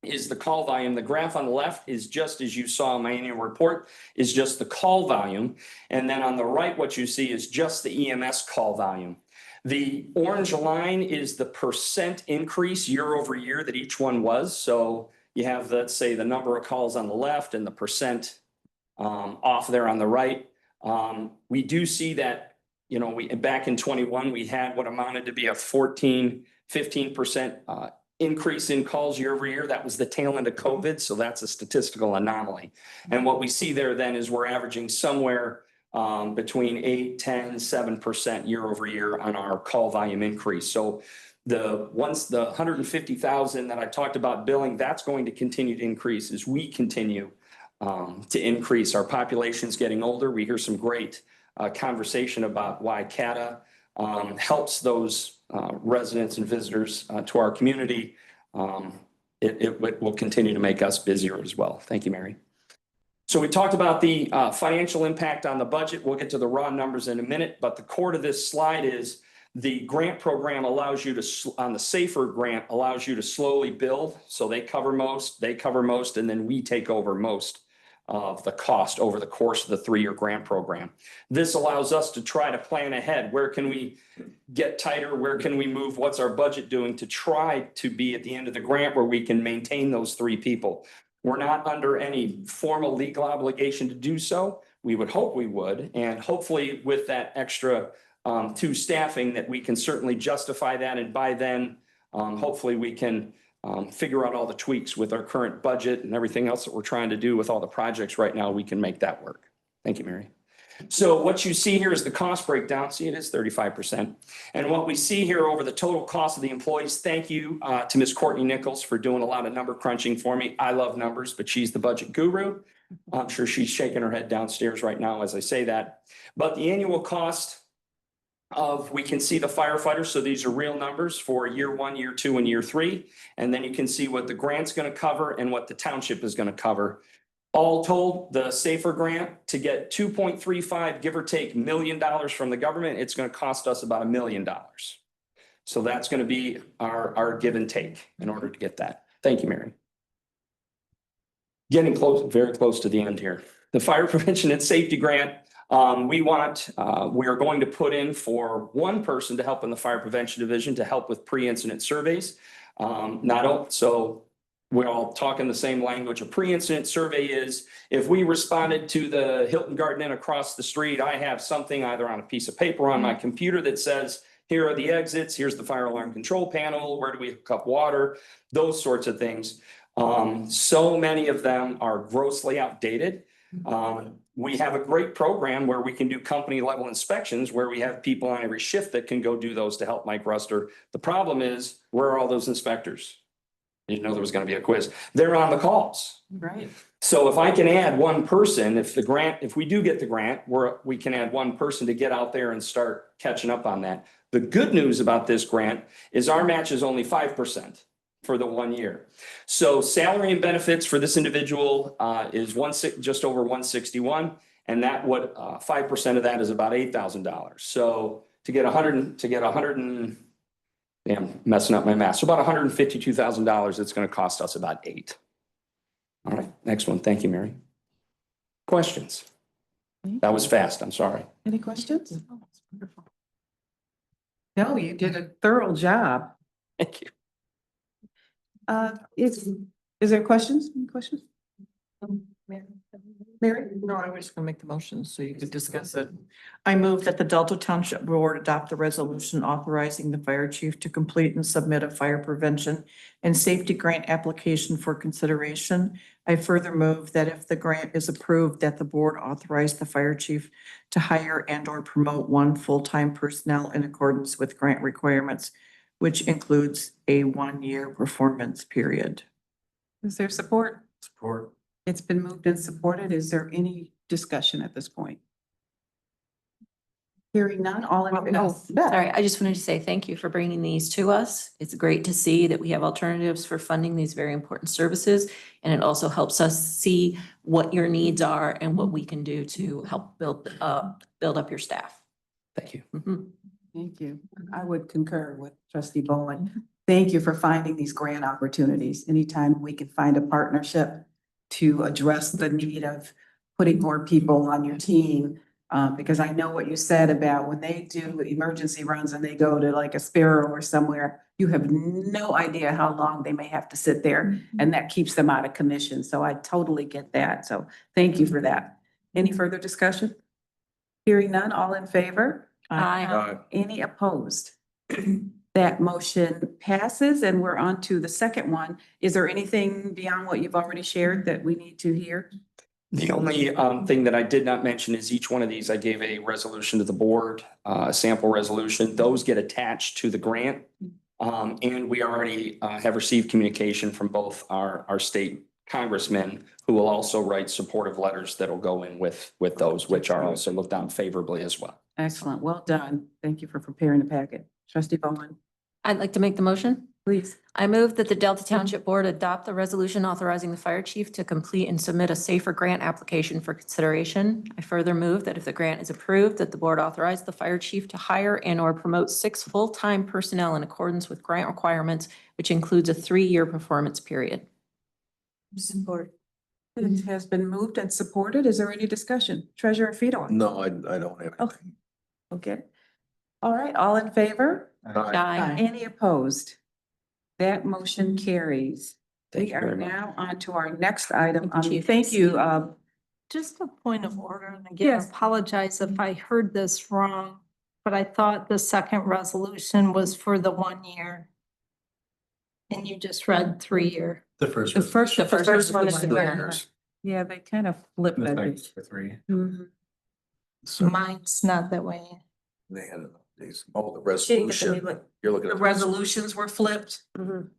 is the call volume. The graph on the left is just, as you saw in my annual report, is just the call volume. And then on the right, what you see is just the EMS call volume. The orange line is the percent increase year over year that each one was. So you have, let's say, the number of calls on the left and the percent off there on the right. We do see that, back in 21, we had what amounted to be a 15% increase in calls year over year. That was the tail end of COVID. So that's a statistical anomaly. And what we see there then is we're averaging somewhere between 8, 10, 7% year over year on our call volume increase. So once the 150,000 that I talked about billing, that's going to continue to increase as we continue to increase. Our population's getting older. We hear some great conversation about why CATA helps those residents and visitors to our community. It will continue to make us busier as well. Thank you, Mary. So we talked about the financial impact on the budget. We'll get to the raw numbers in a minute, but the core to this slide is the grant program allows you to, on the SAFER grant, allows you to slowly build. So they cover most, and then we take over most of the cost over the course of the 3-year grant program. This allows us to try to plan ahead. Where can we get tighter? Where can we move? What's our budget doing to try to be at the end of the grant where we can maintain those 3 people? We're not under any formal legal obligation to do so. We would hope we would, and hopefully with that extra 2 staffing that we can certainly justify that, and by then hopefully we can figure out all the tweaks with our current budget and everything else that we're trying to do with all the projects right now. We can make that work. Thank you, Mary. So what you see here is the cost breakdown. See, it is 35%. And what we see here over the total cost of the employees, thank you to Ms. Courtney Nichols for doing a lot of number crunching for me. I love numbers, but she's the budget guru. I'm sure she's shaking her head downstairs right now as I say that. But the annual cost of, we can see the firefighters. So these are real numbers for year 1, year 2, and year 3. And then you can see what the grant's going to cover and what the township is going to cover. All told, the SAFER grant to get 2.35, give or take, $1 million from the government, it's going to cost us about $1 million. So that's going to be our give and take in order to get that. Thank you, Mary. Getting close, very close to the end here. The fire prevention and safety grant, we are going to put in for one person to help in the fire prevention division to help with pre-incident surveys. So we're all talking the same language. A pre-incident survey is if we responded to the Hilton Garden Inn across the street, I have something either on a piece of paper on my computer that says, here are the exits, here's the fire alarm control panel, where do we hook up water, those sorts of things. So many of them are grossly outdated. We have a great program where we can do company level inspections where we have people on every shift that can go do those to help Mike Ruster. The problem is, where are all those inspectors? You didn't know there was going to be a quiz. They're on the calls. Right. So if I can add one person, if we do get the grant, we can add one person to get out there and start catching up on that. The good news about this grant is our match is only 5% for the 1 year. So salary and benefits for this individual is just over 161, and that 5% of that is about $8,000. So to get 100 I'm messing up my math. So about $152,000, it's going to cost us about $8. All right, next one. Thank you, Mary. Questions? That was fast. I'm sorry. Any questions? No, you did a thorough job. Thank you. Is there questions? Any questions? Mary? No, I was just gonna make the motion so you could discuss it. I move that the Delta Township Board adopt the resolution authorizing the fire chief to complete and submit a fire prevention and safety grant application for consideration. I further move that if the grant is approved, that the board authorize the fire chief to hire and or promote one full-time personnel in accordance with grant requirements, which includes a 1-year performance period. Is there support? Support. It's been moved and supported. Is there any discussion at this point? Hearing none, all in. Sorry, I just wanted to say thank you for bringing these to us. It's great to see that we have alternatives for funding these very important services. And it also helps us see what your needs are and what we can do to help build up your staff. Thank you. Thank you. I would concur with Trustee Bowen. Thank you for finding these grant opportunities. Anytime we can find a partnership to address the need of putting more people on your team. Because I know what you said about when they do emergency runs and they go to like a Sparrow or somewhere, you have no idea how long they may have to sit there, and that keeps them out of commission. So I totally get that. So thank you for that. Any further discussion? Hearing none, all in favor? Aye. Any opposed? That motion passes, and we're on to the second one. Is there anything beyond what you've already shared that we need to hear? The only thing that I did not mention is each one of these, I gave a resolution to the board, a sample resolution. Those get attached to the grant. And we already have received communication from both our state congressmen who will also write supportive letters that will go in with those, which are also looked on favorably as well. Excellent. Well done. Thank you for preparing the packet. Trustee Bowen, I'd like to make the motion. please. I move that the Delta Township Board adopt the resolution authorizing the fire chief to complete and submit a SAFER grant application for consideration. I further move that if the grant is approved, that the board authorize the fire chief to hire and or promote 6 full-time personnel in accordance with grant requirements, which includes a 3-year performance period. Support. It has been moved and supported. Is there any discussion? Treasurer Fedor? No, I don't have Oh, okay. All right, all in favor? Aye. Any opposed? That motion carries. Thank We you are very much. now on to our next item. Thank you, Chief. Thank you. Just a point of order, and again, Yes. apologize if I heard this wrong, but I thought the second resolution was for the 1 year. And you just read 3-year. The first one is the the grant. Yeah, they kind of flipped that. for 3. Mhm. Mine's not that way. They had, the resolution, you're looking The at. resolutions were flipped.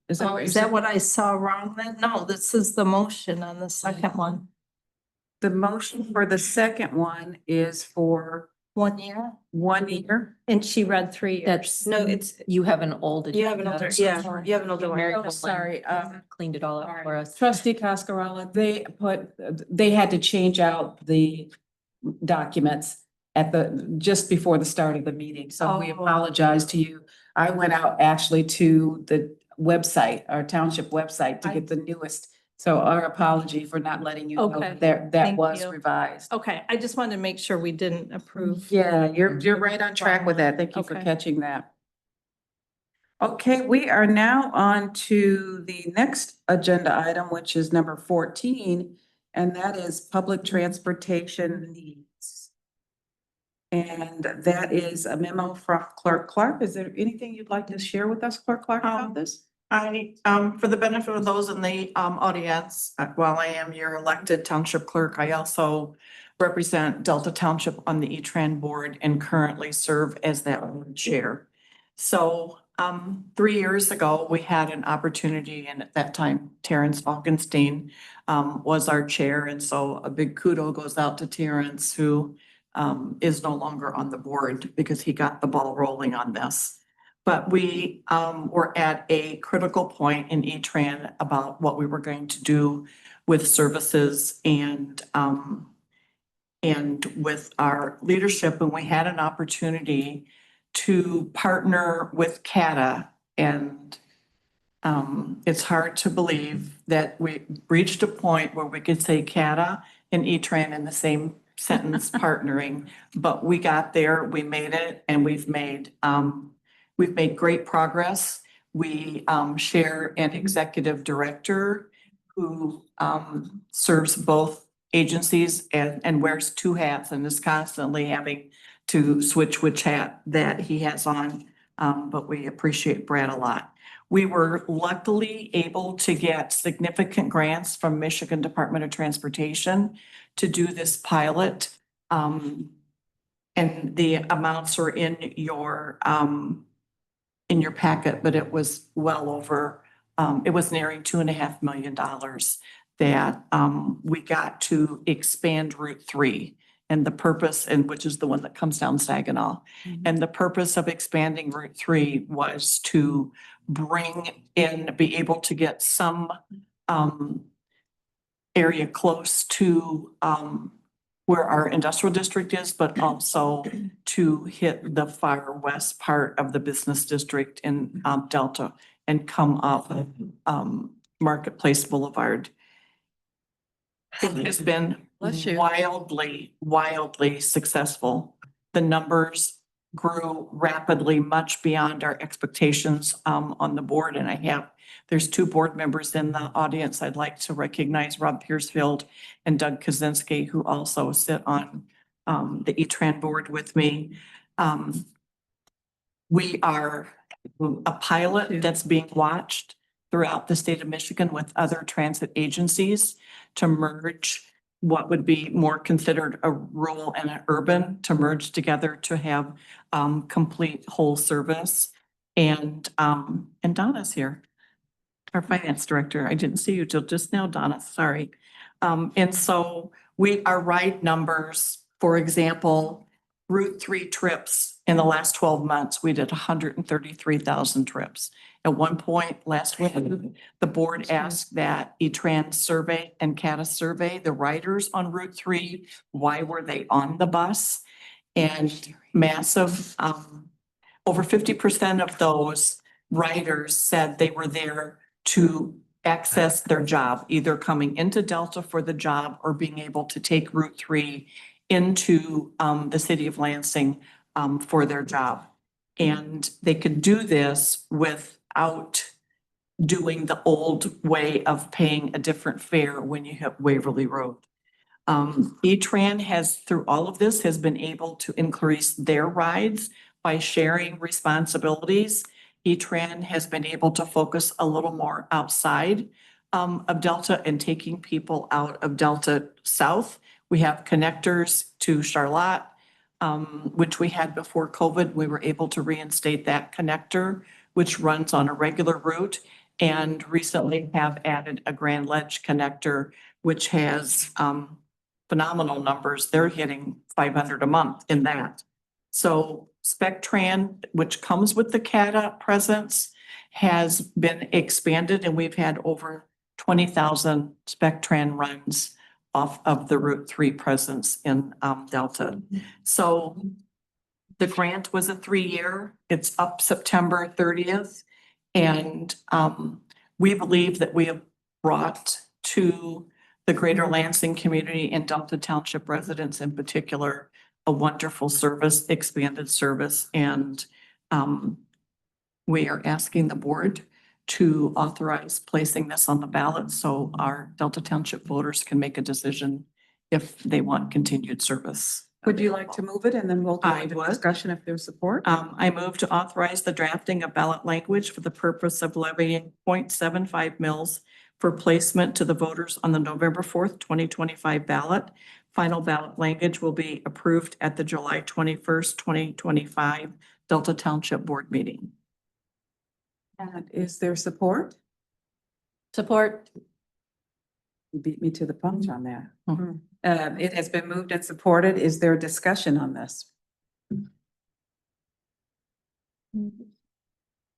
Is that Oh, what is you're that what I saw wrong then? No, this is the motion on the second one. The motion for the second one is for 1 year, 1 year. and she read 3 years. That's, No, it's, you have an old. you have an older, yeah, you have an older one. Mary Oh, Copeland sorry, Cleaned it all up for us. Trustee Cascarella, they had to change out the documents just before the start of the meeting, so we Oh. apologize to you. I went out actually to the website, our township website, to get the newest. So our apology for not letting you know Okay, that thank was you. revised. Okay, I just wanted to make sure we didn't approve. Yeah, you're right on track with that. Thank you for Okay. catching that. Okay, we are now on to the next agenda item, which is number 14, and that is public transportation needs. And that is a memo from Clerk Clark. Is there anything you'd like to share with us, Clerk Clark, about this? I, for the benefit of those in the audience, while I am your elected township clerk, I also represent Delta Township on the E-Tran board and currently serve as that board chair. So 3 years ago, we had an opportunity, and at that time, Terrence Falkenstein was our chair. And so a big kudo goes out to Terrence, who is no longer on the board because he got the ball rolling on this. But we were at a critical point in E-Tran about what we were going to do with services and with our leadership. And we had an opportunity to partner with CATA. And it's hard to believe that we reached a point where we could say CATA and E-Tran in the same sentence partnering, but we got there, we made it, and we've made great progress. We share an executive director who serves both agencies and wears two hats and is constantly having to switch which hat that he has on. But we appreciate Brad a lot. We were luckily able to get significant grants from Michigan Department of Transportation to do this pilot. And the amounts are in your packet, but it was well over, it was nearing $2.5 million that we got to expand Route 3. And the purpose, and which is the one that comes down Saginaw. And the purpose of expanding Route 3 was to be able to get some area close to where our industrial district is, but also to hit the far west part of the business district in Delta and come up Marketplace Boulevard. It has been wildly successful. The numbers grew rapidly, much beyond our expectations on the board. And there's two board members in the audience I'd like to recognize, Rob Piercefield and Doug Kaczynski, who also sit on the E-Tran board with me. We are a pilot that's being watched throughout the state of Michigan with other transit agencies to merge what would be more considered a rural and an urban, to merge together to have complete whole service. And Donna's here, our finance director. I didn't see you till just now, Donna, sorry. And so our ride numbers, for example, Route 3 trips in the last 12 months, we did 133,000 trips. At one point last week, the board asked that E-Tran survey and CATA survey the riders on Route 3. Why were they on the bus? And massive, over 50% of those riders said they were there to access their job, either coming into Delta for the job or being able to take Route 3 into the city of Lansing for their job. And they could do this without doing the old way of paying a different fare when you hit Waverly Road. E-Tran has, through all of this, has been able to increase their rides by sharing responsibilities. E-Tran has been able to focus a little more outside of Delta and taking people out of Delta South. We have connectors to Charlotte, which we had before COVID. We were able to reinstate that connector, which runs on a regular route, and recently have added a Grand Ledge connector, which has phenomenal numbers. They're hitting 500 a month in that. So Spectran, which comes with the CATA presence, has been expanded, and we've had over 20,000 Spectran runs off of the Route 3 presence in Delta. So the grant was a 3-year. It's up September 30th. And we believe that we have brought to the greater Lansing community and Delta Township residents in particular a wonderful service, expanded service. And we are asking the board to authorize placing this on the ballot so our Delta Township voters can make a decision if they want continued service. Would you like to move it and then we'll do I a would. discussion if there's support? I move to authorize the drafting of ballot language for the purpose of levying 0.75 mils for placement to the voters on the November 4th, 2025 ballot. Final ballot language will be approved at the July 21st, 2025 Delta Township Board meeting. And is there support? Support. You beat me to the punch on that. Mhm. It has been moved and supported. Is there discussion on this?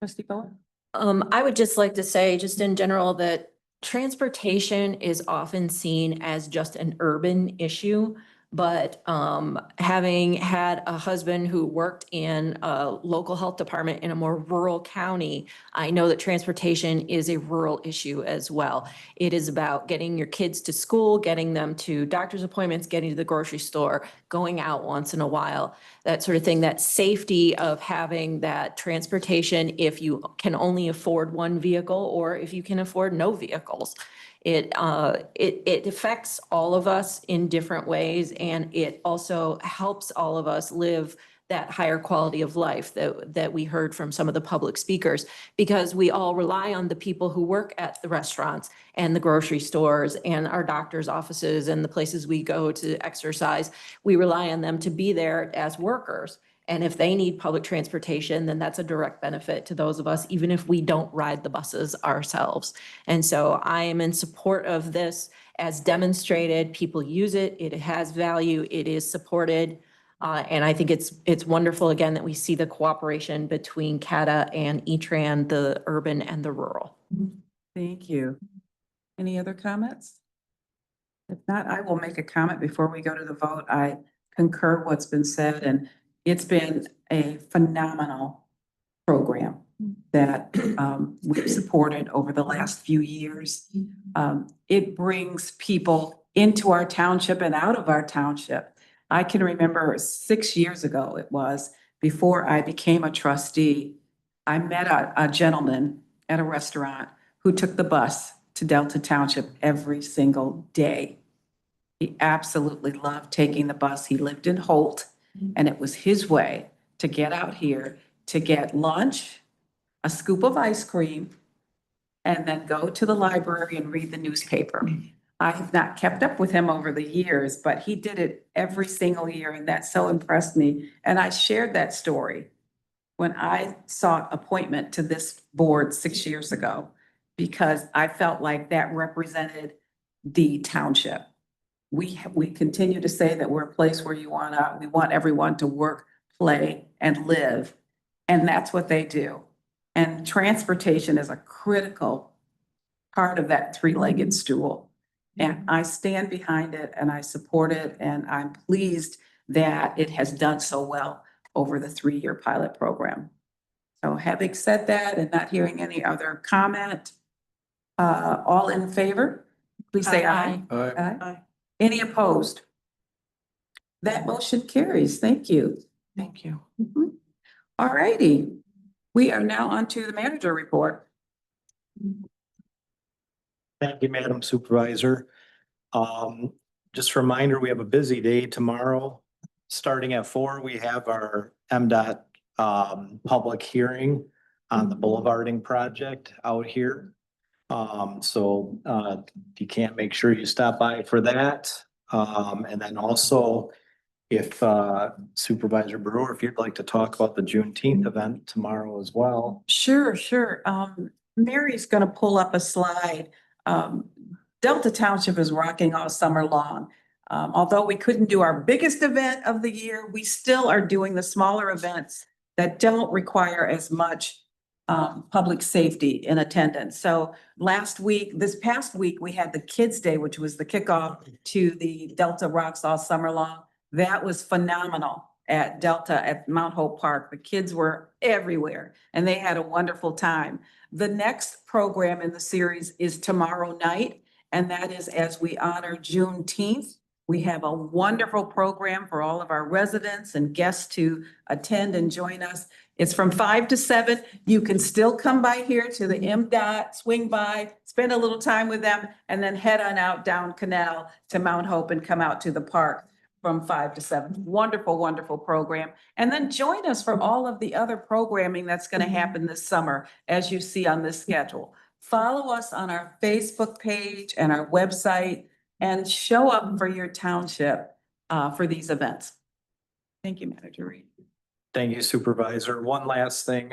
Trustee Bowen? I would just like to say, just in general, that transportation is often seen as just an urban issue. But having had a husband who worked in a local health department in a more rural county, I know that transportation is a rural issue as well. It is about getting your kids to school, getting them to doctor's appointments, getting to the grocery store, going out once in a while, that sort of thing. That safety of having that transportation if you can only afford one vehicle or if you can afford no vehicles. It affects all of us in different ways, and it also helps all of us live that higher quality of life that we heard from some of the public speakers, because we all rely on the people who work at the restaurants and the grocery stores and our doctor's offices and the places we go to exercise. We rely on them to be there as workers. And if they need public transportation, then that's a direct benefit to those of us, even if we don't ride the buses ourselves. And so I am in support of this as demonstrated. People use it. It has value. It is supported. And I think it's wonderful, again, that we see the cooperation between CATA and ETRAN, the urban and the rural. Thank you. Any other comments? If not, I will make a comment before we go to the vote. I concur what's been said, and it's been a phenomenal program that we've supported over the last few years. It brings people into our township and out of our township. I can remember 6 years ago, it was, before I became a trustee, I met a gentleman at a restaurant who took the bus to Delta Township every single day. He absolutely loved taking the bus. He lived in Holt, and it was his way to get out here to get lunch, a scoop of ice cream, and then go to the library and read the newspaper. I have not kept up with him over the years, but he did it every single year, and that so impressed me. And I shared that story when I sought appointment to this board 6 years ago, because I felt like that represented the township. We continue to say that we're a place where we want everyone to work, play, and live. And that's what they do. And transportation is a critical part of that three-legged stool. And I stand behind it and I support it. And I'm pleased that it has done so well over the 3-year pilot program. So having said that and not hearing any other comment, all in favor, please say aye. Aye. Any opposed? That motion carries. Thank you. Thank you. All righty. We are now on to the manager report. Thank you, Madam Supervisor. Just a reminder, we have a busy day tomorrow. Starting at 4, we have our MDOT public hearing on the boulevarding project out here. So if you can't, make sure you stop by for that. And then also if Supervisor Brewer, if you'd like to talk about the Juneteenth event tomorrow as well. Sure, sure. Mary's gonna pull up a slide. Delta Township is rocking all summer long. Although we couldn't do our biggest event of the year, we still are doing the smaller events that don't require as much public safety in attendance. So this past week, we had the Kids Day, which was the kickoff to the Delta Rocks All Summer Long. That was phenomenal at Delta at Mount Hope Park. The kids were everywhere and they had a wonderful time. The next program in the series is tomorrow night, and that is as we honor Juneteenth. We have a wonderful program for all of our residents and guests to attend and join us. It's from 5 to 7. You can still come by here to the MDOT, swing by, spend a little time with them, and then head on out down Canal to Mount Hope and come out to the park from 5 to 7. Wonderful, wonderful program. And then join us for all of the other programming that's going to happen this summer, as you see on this schedule. Follow us on our Facebook page and our website and show up for your township for these events. Thank you, Manager Reed. Thank you, Supervisor. One last thing,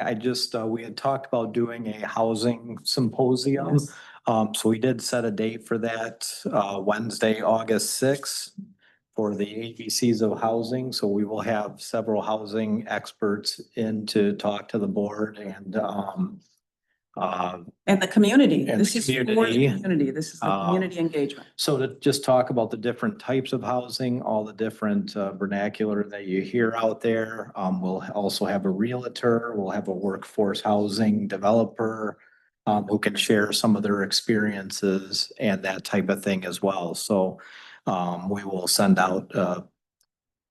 we had talked about doing a housing symposium. Yes. So we did set a date for that, Wednesday, August 6th for the ABCs of housing. So we will have several housing experts in to talk to the board and the community. And This the is for the community. community. This is the community engagement. So to just talk about the different types of housing, all the different vernacular that you hear out there. We'll also have a realtor, we'll have a workforce housing developer who can share some of their experiences and that type of thing as well. So we will send out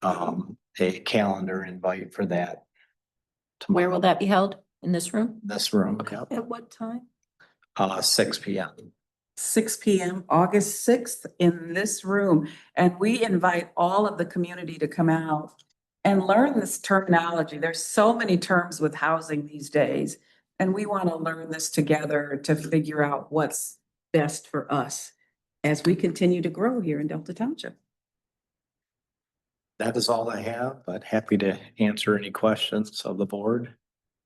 a calendar invite for that. Where will that be held? In this room? This room. At what time? 6 p.m. 6 p.m., August 6th in this room. And we invite all of the community to come out and learn this terminology. There's so many terms with housing these days. And we want to learn this together to figure out what's best for us as we continue to grow here in Delta Township. That is all I have, but happy to answer any questions of the board.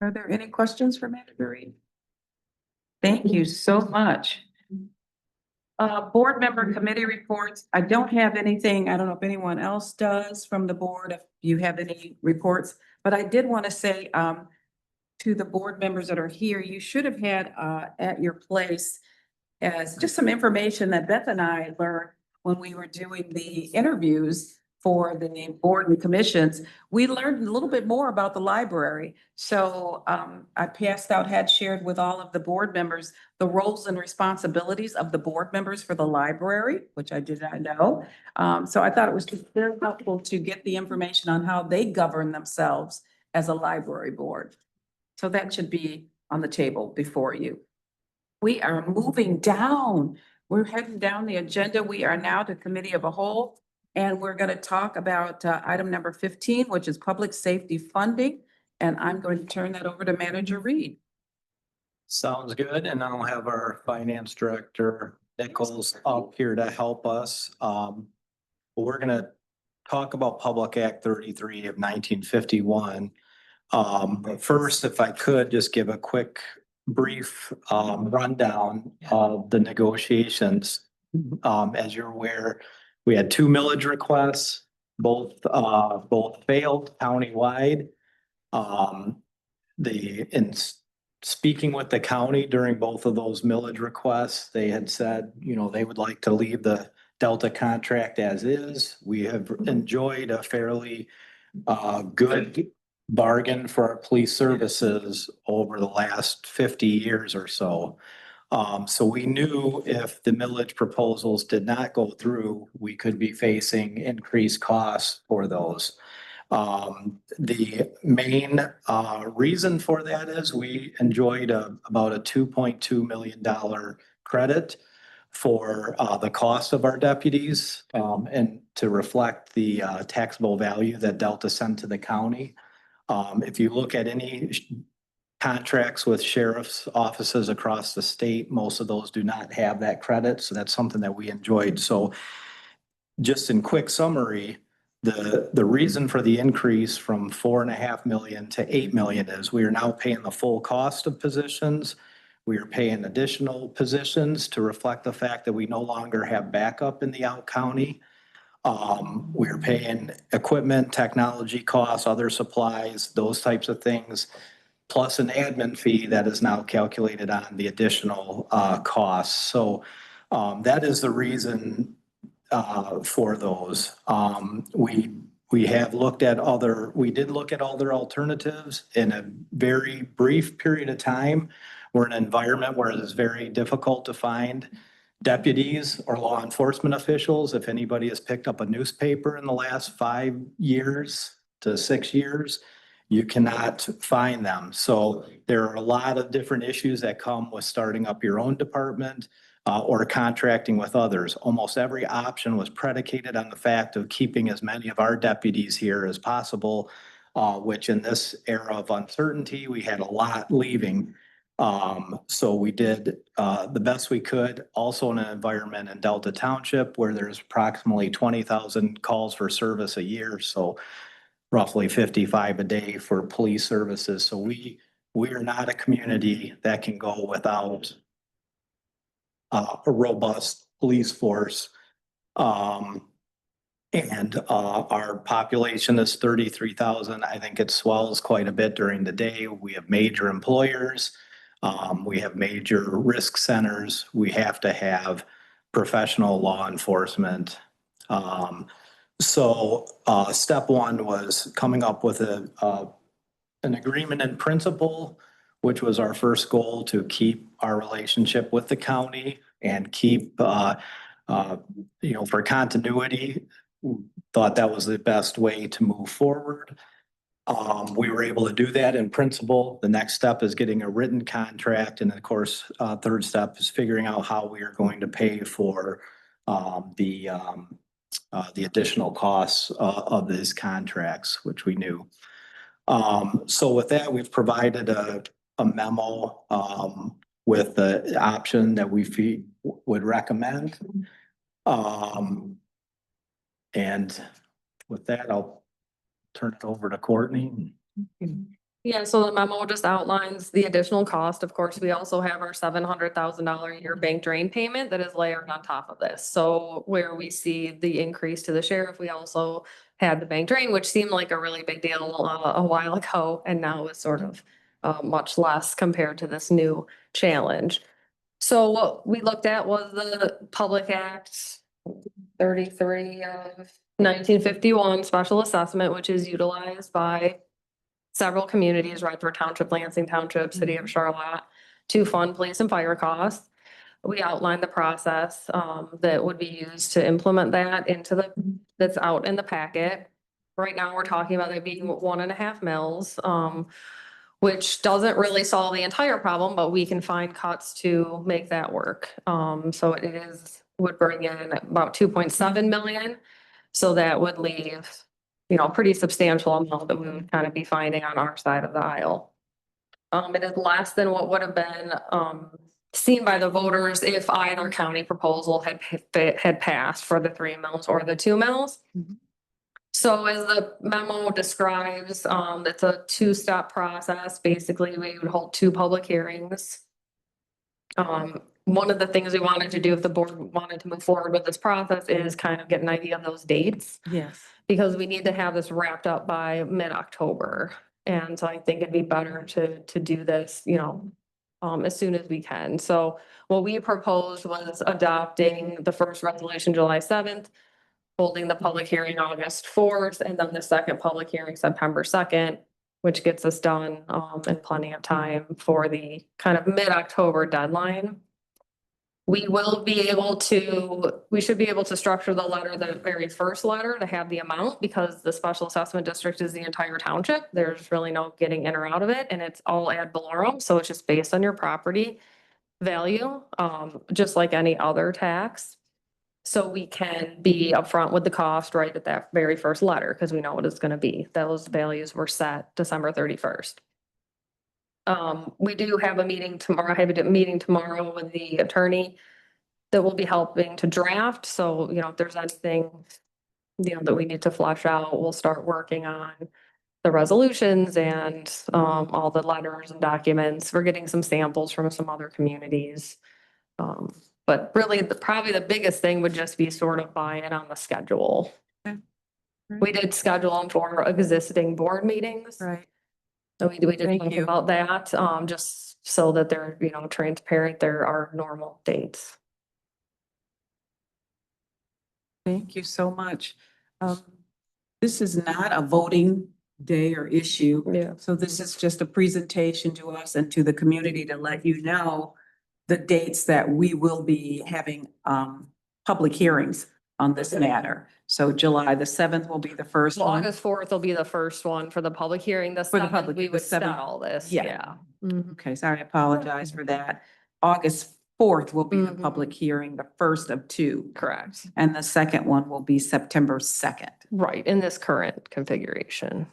Are there any questions for Manager Reed? Thank you so much. Board member committee reports. I don't have anything. I don't know if anyone else does from the board, if you have any reports, but I did want to say to the board members that are here, you should have had at your place as just some information that Beth and I learned when we were doing the interviews for the board and commissions. We learned a little bit more about the library. So I had shared with all of the board members the roles and responsibilities of the board members for the library, which I did not know. So I thought it was just very helpful to get the information on how they govern themselves as a library board. So that should be on the table before you. We are moving down. We're heading down the agenda. We are now to committee of a whole. And we're going to talk about item number 15, which is public safety funding. And I'm going to turn that over to Manager Reed. Sounds good. And I'll have our finance director, Nichols, up here to help us. We're going to talk about Public Act 33 of 1951. But first, if I could just give a quick brief rundown of the negotiations. As you're aware, we had 2 millage requests, both failed countywide. In speaking with the county during both of those millage requests, they had said, they would like to leave the Delta contract as is. We have enjoyed a fairly good bargain for our police services over the last 50 years or so. So we knew if the millage proposals did not go through, we could be facing increased costs for those. The main reason for that is we enjoyed about a $2.2 million credit for the cost of our deputies and to reflect the taxable value that Delta sent to the county. If you look at any contracts with sheriff's offices across the state, most of those do not have that credit. So that's something that we enjoyed. So just in quick summary, The reason for the increase from 4.5 million to 8 million is we are now paying the full cost of positions. We are paying additional positions to reflect the fact that we no longer have backup in the out county. We're paying equipment, technology costs, other supplies, those types of things, plus an admin fee that is now calculated on the additional costs. So that is the reason for those. We have looked at we did look at other alternatives in a very brief period of time. We're in an environment where it is very difficult to find deputies or law enforcement officials. If anybody has picked up a newspaper in the last 5 years to 6 years, you cannot find them. So there are a lot of different issues that come with starting up your own department or contracting with others. Almost every option was predicated on the fact of keeping as many of our deputies here as possible, which in this era of uncertainty, we had a lot leaving. So we did the best we could, also in an environment in Delta Township where there's approximately 20,000 calls for service a year. So roughly 55 a day for police services. So we are not a community that can go without a robust police force. And our population is 33,000. I think it swells quite a bit during the day. We have major employers. We have major risk centers. We have to have professional law enforcement. So step one was coming up with an agreement in principle, which was our first goal, to keep our relationship with the county and keep, for continuity, thought that was the best way to move forward. We were able to do that in principle. The next step is getting a written contract. And of course, third step is figuring out how we are going to pay for the additional costs of these contracts, which we knew. So with that, we've provided a memo with the option that we would recommend. And with that, I'll turn it over to Courtney. Yeah, so the memo just outlines the additional cost. Of course, we also have our $700,000 a year bank drain payment that is layered on top of this. So where we see the increase to the sheriff, we also had the bank drain, which seemed like a really big deal a while ago, and now is sort of much less compared to this new challenge. So what we looked at was the Public Act 33 of 1951 special assessment, which is utilized by several communities, Redford Township, Lansing Township, City of Charlotte, to fund police and fire costs. We outlined the process that would be used to implement that that's out in the packet. Right now, we're talking about it being 1.5 mils, which doesn't really solve the entire problem, but we can find cuts to make that work. So would bring in about 2.7 million. So that would leave, pretty substantial amount that we would kind of be finding on our side of the aisle. It is less than what would have been seen by the voters if either county proposal had passed for the 3 mils or the 2 mils. So as the memo describes, it's a 2-step process. Basically, we would hold 2 public hearings. One of the things we wanted to do if the board wanted to move forward with this process is kind of get an idea of those dates. Yes. Because we need to have this wrapped up by mid-October. And so I think it'd be better to do this, as soon as we can. So what we proposed was adopting the first resolution July 7th, holding the public hearing August 4th, and then the second public hearing September 2nd, which gets us done in plenty of time for the kind of mid-October deadline. We should be able to structure the letter, the very first letter, to have the amount, because the special assessment district is the entire township. There's really no getting in or out of it, and it's all ad valorem. So it's just based on your property value, just like any other tax. So we can be upfront with the cost right at that very first letter, because we know what it's going to be. Those values were set December 31st. We do have a meeting tomorrow. I have a meeting tomorrow with the attorney that will be helping to draft. So, if there's anything that we need to flesh out. We'll start working on the resolutions and all the letters and documents. We're getting some samples from some other communities. But really, probably the biggest thing would just be sort of buy-in on the schedule. We did schedule them for existing board meetings. Right. So we did Thank talk you. about that, just so that they're, transparent. There are normal dates. Thank you so much. This is not a voting day or issue. Yeah. So this is just a presentation to us and to the community to let you know the dates that we will be having public hearings on this matter. So July the 7th will be the first Well, one. August 4th will be the first one for the public hearing. The For the 7th, public- we the would start 7th. all this. Yeah. Yeah. Okay, sorry, I apologize for that. August 4th will be the Mhm. public hearing, the first of two. Correct. And the second one will be September 2nd. Right, in this current configuration.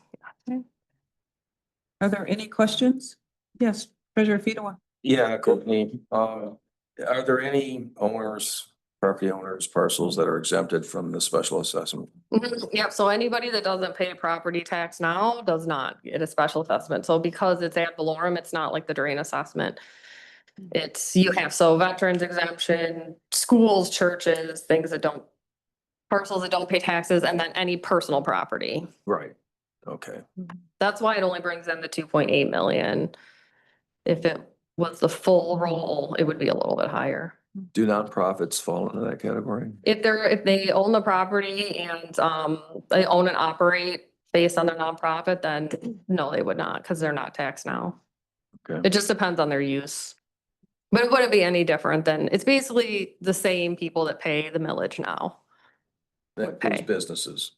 Are there any questions? Yes, Treasurer Fedor. Yeah, Courtney, are there any owners, property owners, parcels that are exempted from the special assessment? Yep, so anybody that doesn't pay property tax now does not get a special assessment. So because it's ad valorem, it's not like the drain assessment. So veterans exemption, schools, churches, parcels that don't pay taxes, and then any personal property. Right, okay. That's why it only brings in the 2.8 million. If it was the full roll, it would be a little bit higher. Do nonprofits fall into that category? If they own the property and they own and operate based on their nonprofit, then no, they would not, because they're not taxed now. Okay. It just depends on their use. But it wouldn't be any different than, it's basically the same people that pay the millage now. That includes pay. businesses,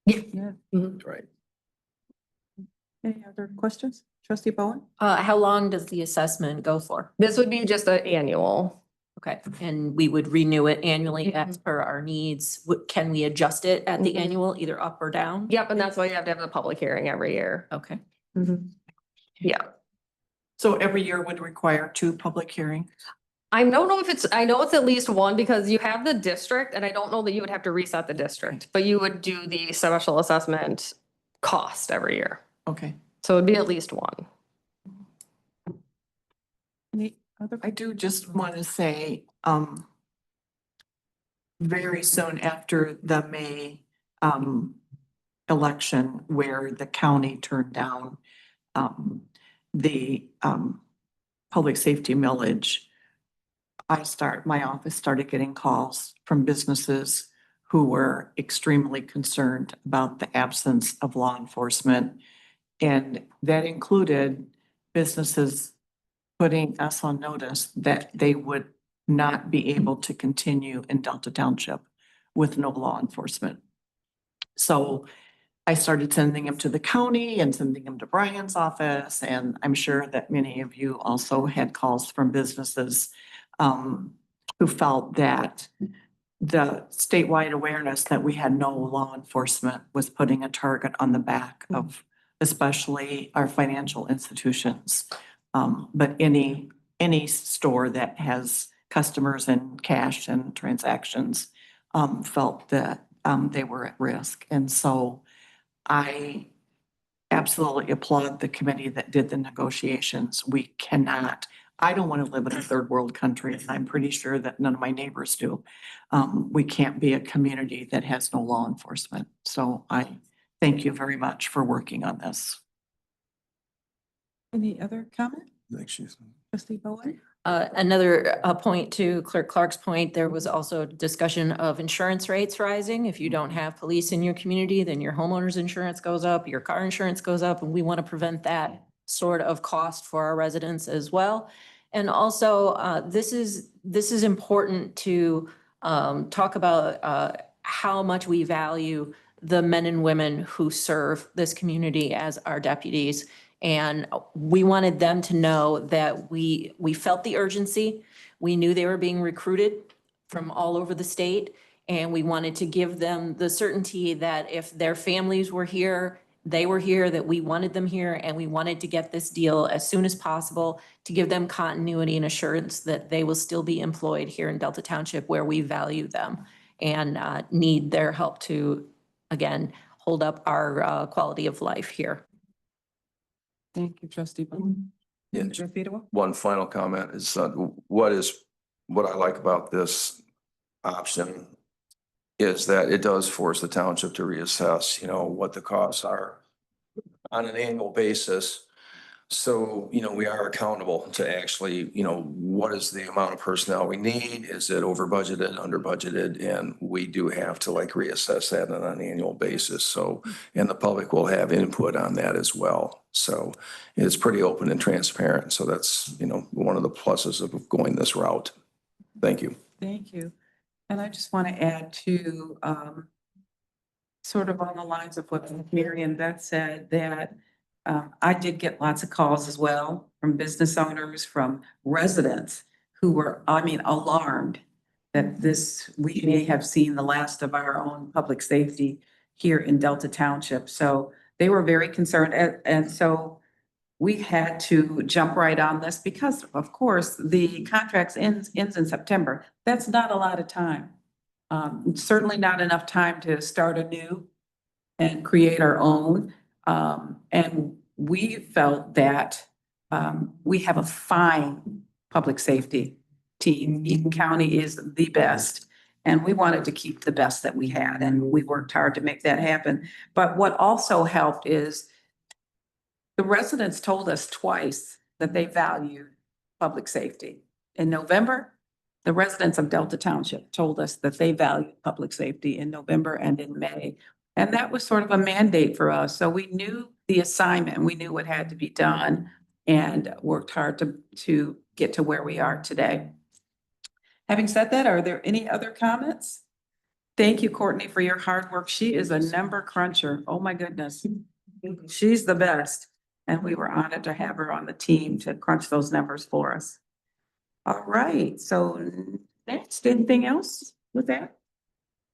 Yeah. right? Any other questions? Trustee Bowen? How long does the assessment go for? This would be just an annual. Okay, and we would renew it annually as per our needs. Can we adjust it at the Mhm. annual, either up or down? Yep, and that's why you have to have the public hearing every year. Okay. Yeah. So every year would require 2 public hearings? I don't know I know it's at least one because you have the district and I don't know that you would have to reset the district, but you would do the special assessment cost every year. Okay. So it'd be at least one. Any other? I do just want to say, very soon after the May, election where the county turned down, the, public safety millage, my office started getting calls from businesses who were extremely concerned about the absence of law enforcement. And that included businesses putting us on notice that they would not be able to continue in Delta Township with no law enforcement. So I started sending them to the county and sending them to Brian's office. And I'm sure that many of you also had calls from businesses who felt that the statewide awareness that we had no law enforcement was putting a target on the back of especially our financial institutions. But any store that has customers and cash and transactions felt that they were at risk. And so I absolutely applaud the committee that did the negotiations. I don't want to live in a third world country, and I'm pretty sure that none of my neighbors do. We can't be a community that has no law enforcement. So I thank you very much for working on this. Any other comment? Thanks, Chief. Trustee Bowen? Another point to Clerk Clark's point, there was also discussion of insurance rates rising. If you don't have police in your community, then your homeowner's insurance goes up, your car insurance goes up, and we want to prevent that sort of cost for our residents as well. And also, this is important to talk about how much we value the men and women who serve this community as our deputies. And we wanted them to know that we felt the urgency. We knew they were being recruited from all over the state. And we wanted to give them the certainty that if their families were here, they were here, that we wanted them here. And we wanted to get this deal as soon as possible to give them continuity and assurance that they will still be employed here in Delta Township where we value them. and need their help to, again, hold up our quality of life here. Thank you, trustee Bowman. Yeah. Trustee Doyle? One final comment is what I like about this option is that it does force the township to reassess, what the costs are on an annual basis. So, we are accountable to actually, what is the amount of personnel we need? Is it over budgeted, under budgeted? And we do have to reassess that on an annual basis. So, and the public will have input on that as well. So it's pretty open and transparent. So that's, one of the pluses of going this route. Thank you. Thank you. And I just want to add to, sort of on the lines of what Mary and Beth said, that I did get lots of calls as well from business owners, from residents who were, alarmed that we may have seen the last of our own public safety here in Delta Township. So they were very concerned. And so we had to jump right on this because, of course, the contract ends in September. That's not a lot of time. Certainly not enough time to start anew and create our own. And we felt that we have a fine public safety team. Eaton County is the best. And we wanted to keep the best that we had, and we worked hard to make that happen. But what also helped is the residents told us twice that they valued public safety. In November, the residents of Delta Township told us that they valued public safety in November and in May. And that was sort of a mandate for us. So we knew the assignment, we knew what had to be done, and worked hard to get to where we are today. Having said that, are there any other comments? Thank you, Courtney, for your hard work. She is a number cruncher. Oh, my goodness. She's the best. And we were honored to have her on the team to crunch those numbers for us. All right, so next, anything else with that?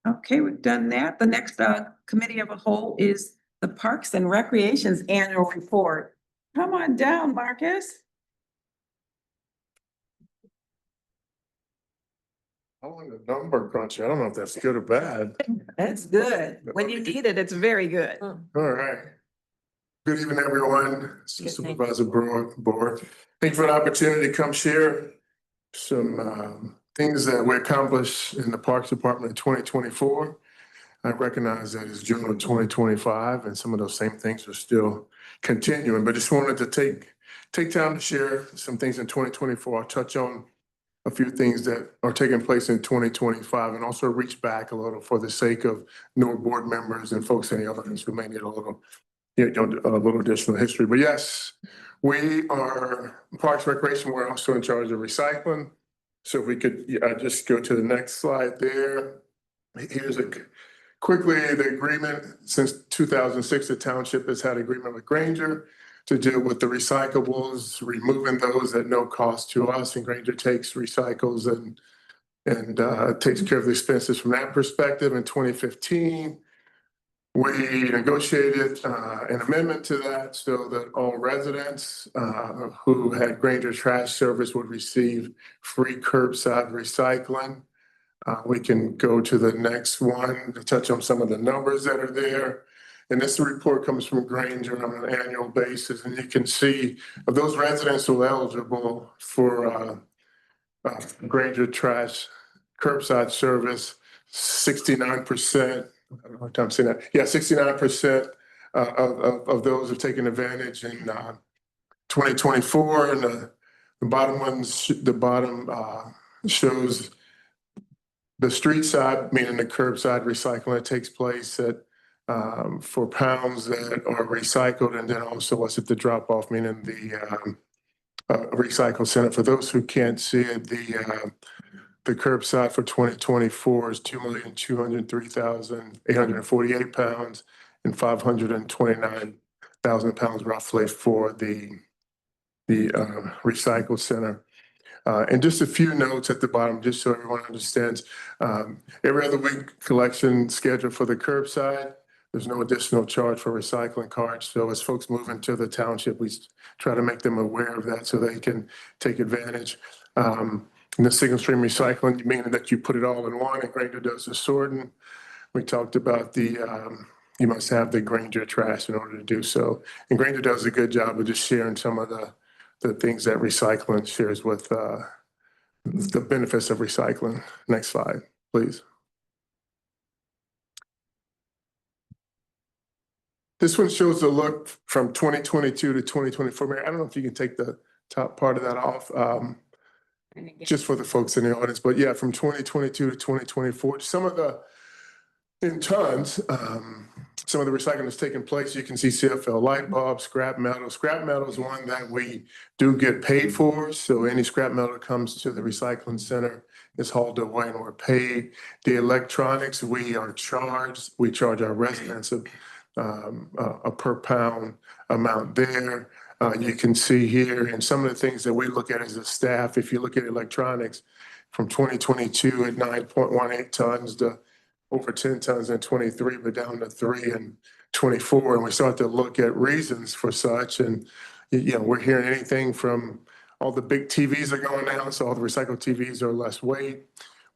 Okay, we've done that. The next committee of a whole is the Parks and Recreations Annual Report. Come on down, Marcus. Oh, the number cruncher. I don't know if that's good or bad. That's good. When you need it, it's very good. All right. Good evening, everyone. Supervisor Brewer, board. Thank you for the opportunity to come share some things that we accomplished in the Parks Department in 2024. I recognize that it's June of 2025, and some of those same things are still continuing, but just wanted to take time to share some things in 2024. I'll touch on a few things that are taking place in 2025 and also reach back a little for the sake of newer board members and folks in the audience who may need a little additional history. But yes, we are Parks Recreation. We're also in charge of recycling. So if we could just go to the next slide there. Here's quickly the agreement. Since 2006, the township has had agreement with Granger to deal with the recyclables, removing those at no cost to us. And Granger takes recycles and takes care of the expenses from that perspective. In 2015, we negotiated an amendment to that so that all residents who had Granger trash service would receive free curbside recycling. We can go to the next one to touch on some of the numbers that are there. And this report comes from Granger on an annual basis. And you can see of those residents who are eligible for Granger trash curbside service, 69%. I don't know what I'm saying that. Yeah, 69% of those have taken advantage in 2024. And the bottom shows the street side, meaning the curbside recycling that takes place at for pounds that are recycled, and then also what's at the drop off, meaning the recycle center. For those who can't see it, the curbside for 2024 is 2,203,848 pounds and 529,000 pounds roughly for the recycle center. And just a few notes at the bottom, just so everyone understands. Every other week collection scheduled for the curbside. There's no additional charge for recycling cards. So as folks move into the township, we try to make them aware of that so they can take advantage. And the single stream recycling, meaning that you put it all in one and Granger does the sorting. We talked about you must have the Granger trash in order to do so. And Granger does a good job of just sharing some of the things that recycling shares with the benefits of recycling. Next slide, please. This one shows the look from 2022 to 2024. Mary, I don't know if you can take the top part of that off, just for the folks in the audience. But yeah, from 2022 to 2024, some of the, in tons, some of the recycling that's taking place. You can see CFL light bulbs, scrap metal. Scrap metal is one that we do get paid for. So any scrap metal that comes to the recycling center is hauled away and we're paid. The electronics, we charge our residents a per pound amount there. You can see here, and some of the things that we look at as a staff, if you look at electronics from 2022 at 9.18 tons to over 10 tons in 23, but down to 3 in 24. And we start to look at reasons for such. And, we're hearing anything from all the big TVs are going down, so all the recycled TVs are less weight.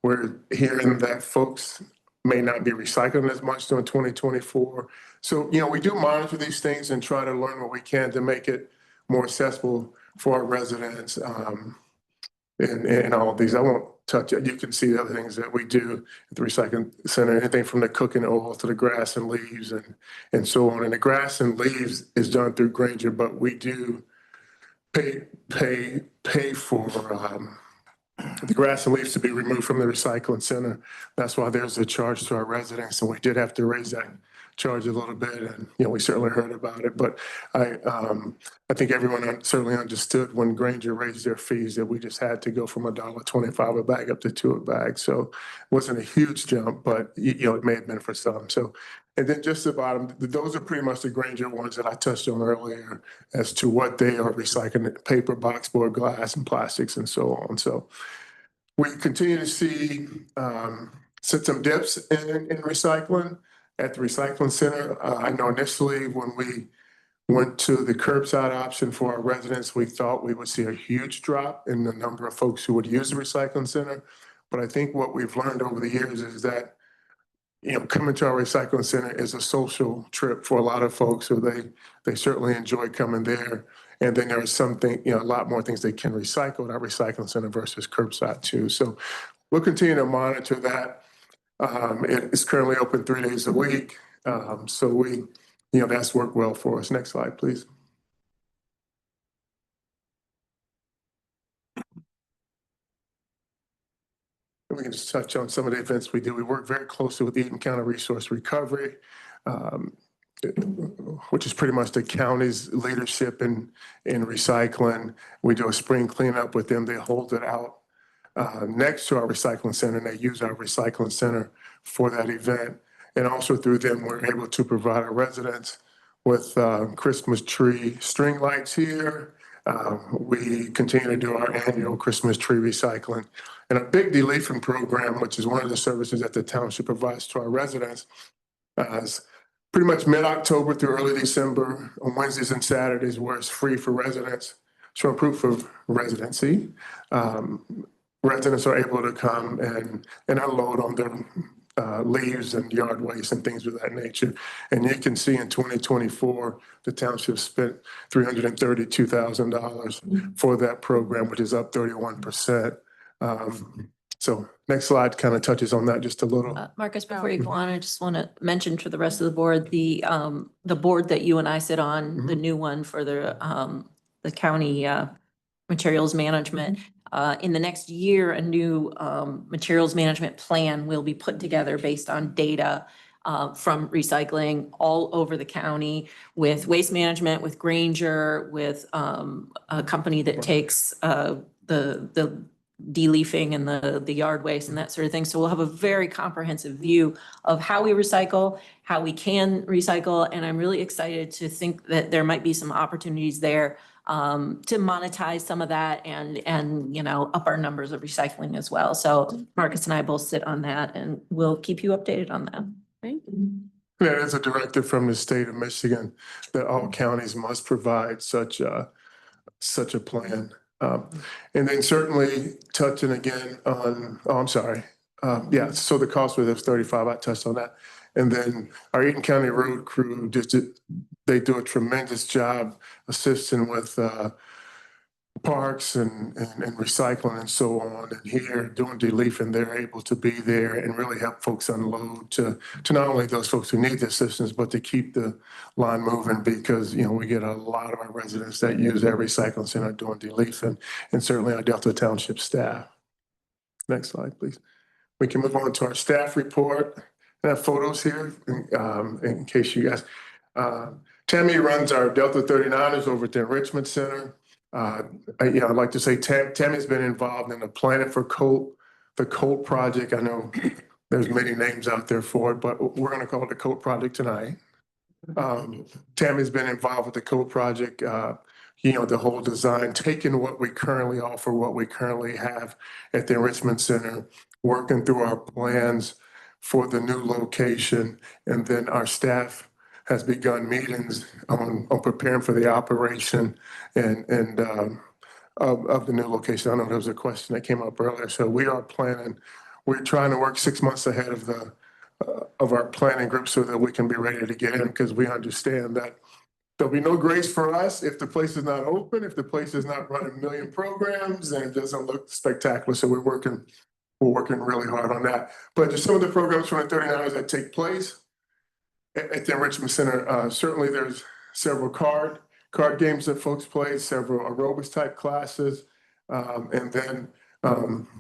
We're hearing that folks may not be recycling as much during 2024. So, we do monitor these things and try to learn what we can to make it more accessible for our residents. And all of these, I won't touch it. You can see the other things that we do at the recycling center, anything from the cooking oil to the grass and leaves and so on. And the grass and leaves is done through Granger, but we do pay for the grass and leaves to be removed from the recycling center. That's why there's a charge to our residents, and we did have to raise that charge a little bit, and we certainly heard about it. But I think everyone certainly understood when Granger raised their fees that we just had to go from $1.25 a bag up to $2 a bag. So it wasn't a huge jump, but it may have been for some. So, and then just the bottom, those are pretty much the Granger ones that I touched on earlier as to what they are recycling: paper, boxboard, glass, and plastics, and so on. So we continue to see some dips in recycling at the recycling center. I know initially when we went to the curbside option for our residents, we thought we would see a huge drop in the number of folks who would use the recycling center. But I think what we've learned over the years is that, coming to our recycling center is a social trip for a lot of folks. So they certainly enjoy coming there. And then there's something, a lot more things they can recycle at our recycling center versus curbside too. So we'll continue to monitor that. It's currently open 3 days a week. So we, that's worked well for us. Next slide, please. We can just touch on some of the events we do. We work very closely with Eaton County Resource Recovery, which is pretty much the county's leadership in recycling. We do a spring cleanup with them. They hold it out next to our recycling center, and they use our recycling center for that event. And also through them, we're able to provide our residents with Christmas tree string lights here. We continue to do our annual Christmas tree recycling and a big deleafing program, which is one of the services that the township provides to our residents. Is pretty much mid-October through early December on Wednesdays and Saturdays, where it's free for residents, showing proof of residency. Residents are able to come and unload on their leaves and yard waste and things of that nature. And you can see in 2024, the township spent $332,000 for that program, which is up 31%. So next slide kind of touches on that just a little. Marcus, before you go on, I just want to mention to the rest of the board, the board that you and I sit on, the new one for the county materials management. In the next year, a new materials management plan will be put together based on data from recycling all over the county with waste management, with Granger, with a company that takes the de-leafing and the yard waste and that sort of thing. So we'll have a very comprehensive view of how we recycle, how we can recycle. And I'm really excited to think that there might be some opportunities there to monetize some of that and up our numbers of recycling as well. So Marcus and I both sit on that, and we'll keep you updated on that. Thank you. Yeah, there's a directive from the state of Michigan that all counties must provide such a plan. And then certainly touching again on, oh, I'm sorry. Yeah, so the cost was 35, I touched on that. And then our Eaton County road crew, they do a tremendous job assisting with parks and recycling and so on. And here doing deleafing, they're able to be there and really help folks unload to not only those folks who need the assistance, but to keep the line moving because, you know, we get a lot of our residents that use our recycling center doing deleafing and certainly our Delta Township staff. Next slide, please. We can move on to our staff report. I have photos here in case you guys. Tammy runs our Delta 39ers over at the Enrichment Center. I'd like to say Tammy's been involved in the planning for the COLT project. I know there's many names out there for it, but we're going to call it the COLT project tonight. Tammy's been involved with the COLT project, the whole design, taking what we currently offer, what we currently have at the Enrichment Center, working through our plans for the new location, and then our staff has begun meetings on preparing for the operation and of the new location. I know there was a question that came up earlier. So we are planning, we're trying to work 6 months ahead of our planning group so that we can be ready to get in because we understand that there'll be no grace for us if the place is not open, if the place is not running a million programs and it doesn't look spectacular. So we're working really hard on that. But just some of the programs from the 39ers that take place at the Enrichment Center, certainly there's several card games that folks play, several aerobics type classes. And then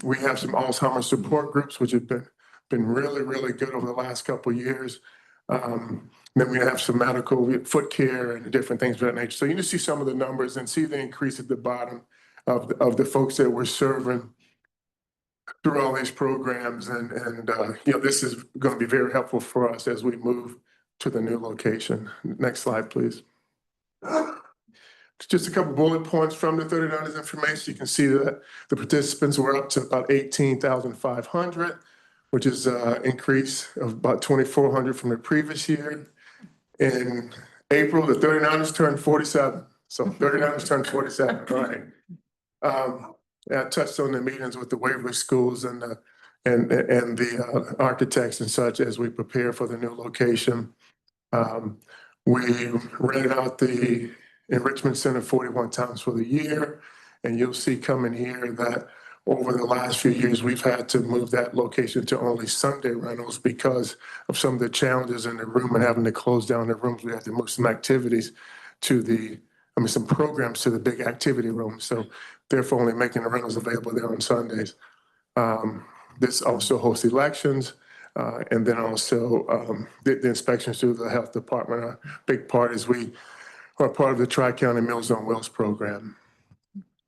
we have some Alzheimer's support groups, which have been really, really good over the last couple of years. Then we have some medical foot care and different things of that nature. So you just see some of the numbers and see the increase at the bottom of the folks that we're serving through all these programs. And this is going to be very helpful for us as we move to the new location. Next slide, please. Just a couple bullet points from the 39ers information. You can see that the participants were up to about 18,500, which is an increase of about 2,400 from the previous year. In April, the 39ers turned 47. So 39ers turned 47, right? I touched on the meetings with the Waverly schools and the architects and such as we prepare for the new location. We rented out the Enrichment Center 41 times for the year, and you'll see coming here that over the last few years, we've had to move that location to only Sunday rentals because of some of the challenges in the room and having to close down the rooms. We had to move some activities some programs to the big activity room. So therefore only making the rentals available there on Sundays. This also hosts elections. And then also the inspections through the health department. A big part is we are part of the Tri-County Meals on Wheels program.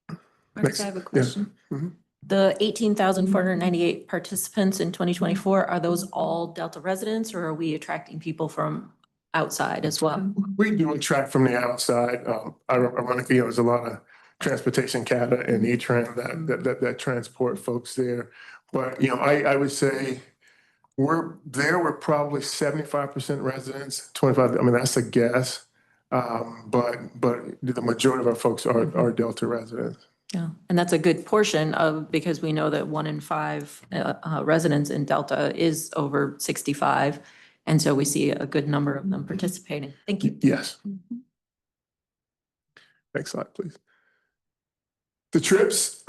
I have a question. Yeah. Mm-hmm. The 18,498 participants in 2024, are those all Delta residents or are we attracting people from outside as well? We do attract from the outside. Ironically, there's a lot of transportation CATA and E-Tran that transport folks there. But, I would say we're probably 75% residents, 25, that's a guess. But the majority of our folks are Delta residents. Yeah, and that's a good portion because we know that 1 in 5 residents in Delta is over 65. And so we see a good number of them participating. Thank you. Yes. Next slide, please. The trips,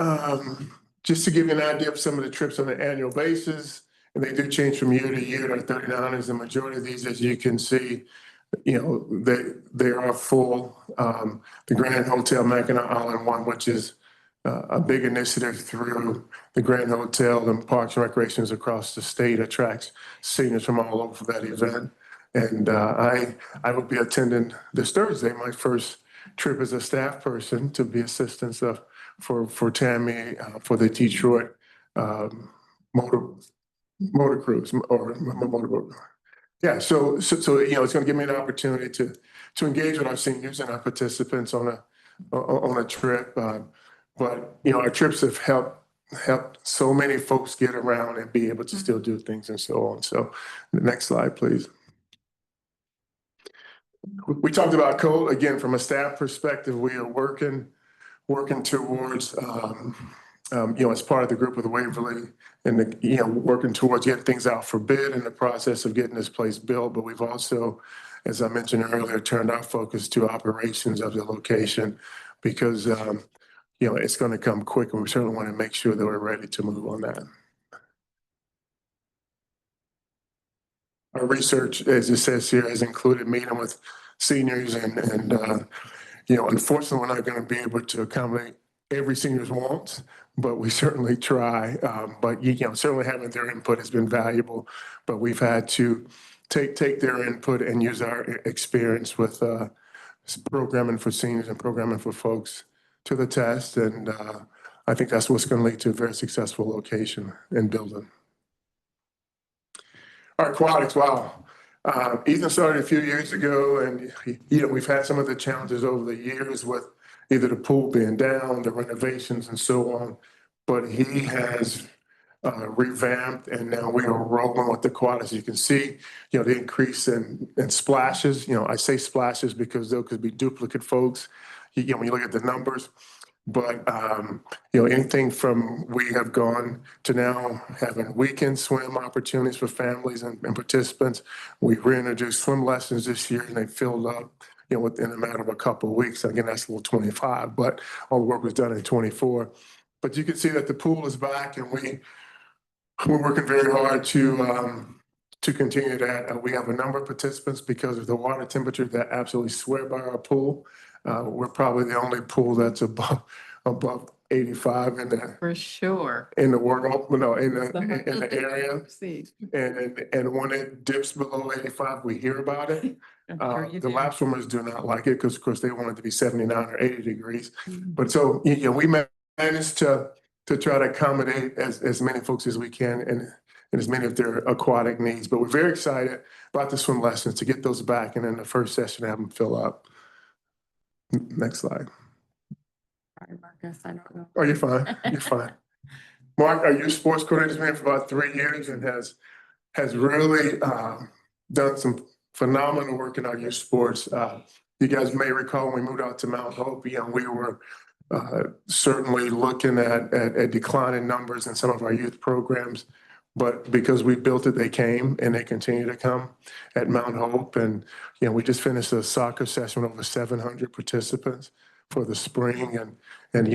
just to give you an idea of some of the trips on an annual basis, and they do change from year to year. Our 39ers, the majority of these, as you can see, they are full. The Grand Hotel Mackinac All-in-One, which is a big initiative through the Grand Hotel and Parks and Recreations across the state, attracts seniors from all over for that event. And I will be attending this Thursday, my first trip as a staff person to be assistance for Tammy for the Detroit motor cruise or motorboat. Yeah, so it's going to give me an opportunity to engage with our seniors and our participants on a trip. But our trips have helped so many folks get around and be able to still do things and so on. So the next slide, please. We talked about COLT. Again, from a staff perspective, we are working working towards, as part of the group with Waverly and, working towards getting things out for bid in the process of getting this place built. But we've also, as I mentioned earlier, turned our focus to operations of the location because, it's going to come quick and we certainly want to make sure that we're ready to move on that. Our research, as it says here, has included meeting with seniors and unfortunately, we're not going to be able to accommodate every senior's wants, but we certainly try. But certainly having their input has been valuable, but we've had to take their input and use our experience with programming for seniors and programming for folks to the test. And I think that's what's going to lead to a very successful location and building. Our aquatics, wow. Ethan started a few years ago and, we've had some of the challenges over the years with either the pool being down, the renovations and so on. But he has revamped and now we are rolling with the aquatics. You can see, the increase in splashes. I say splashes because there could be duplicate folks, when you look at the numbers. But, anything from we have gone to now having weekend swim opportunities for families and participants. We reintroduced swim lessons this year and they filled up, within a matter of a couple of weeks. Again, that's a little 25, but all the work was done in 24. But you can see that the pool is back and we're working very hard to continue that. We have a number of participants because of the water temperature that absolutely swear by our pool. We're probably the only pool that's above 85 in the For sure. in the world, in the area. And when it dips below 85, we hear about it. The lap swimmers do not like it because, of course, they want it to be 79 or 80 degrees. But so, we managed to try to accommodate as many folks as we can and as many of their aquatic needs. But we're very excited about the swim lessons to get those back and in the first session have them fill up. Next slide. Sorry, Marcus, I don't know. Oh, you're fine. You're fine. Mark, our youth sports coordinator's been for about 3 years and has really done some phenomenal work in our youth sports. You guys may recall when we moved out to Mount Hope, we were certainly looking at declining numbers in some of our youth programs. But because we built it, they came and they continue to come at Mount Hope. And, we just finished a soccer session with over 700 participants for the spring. And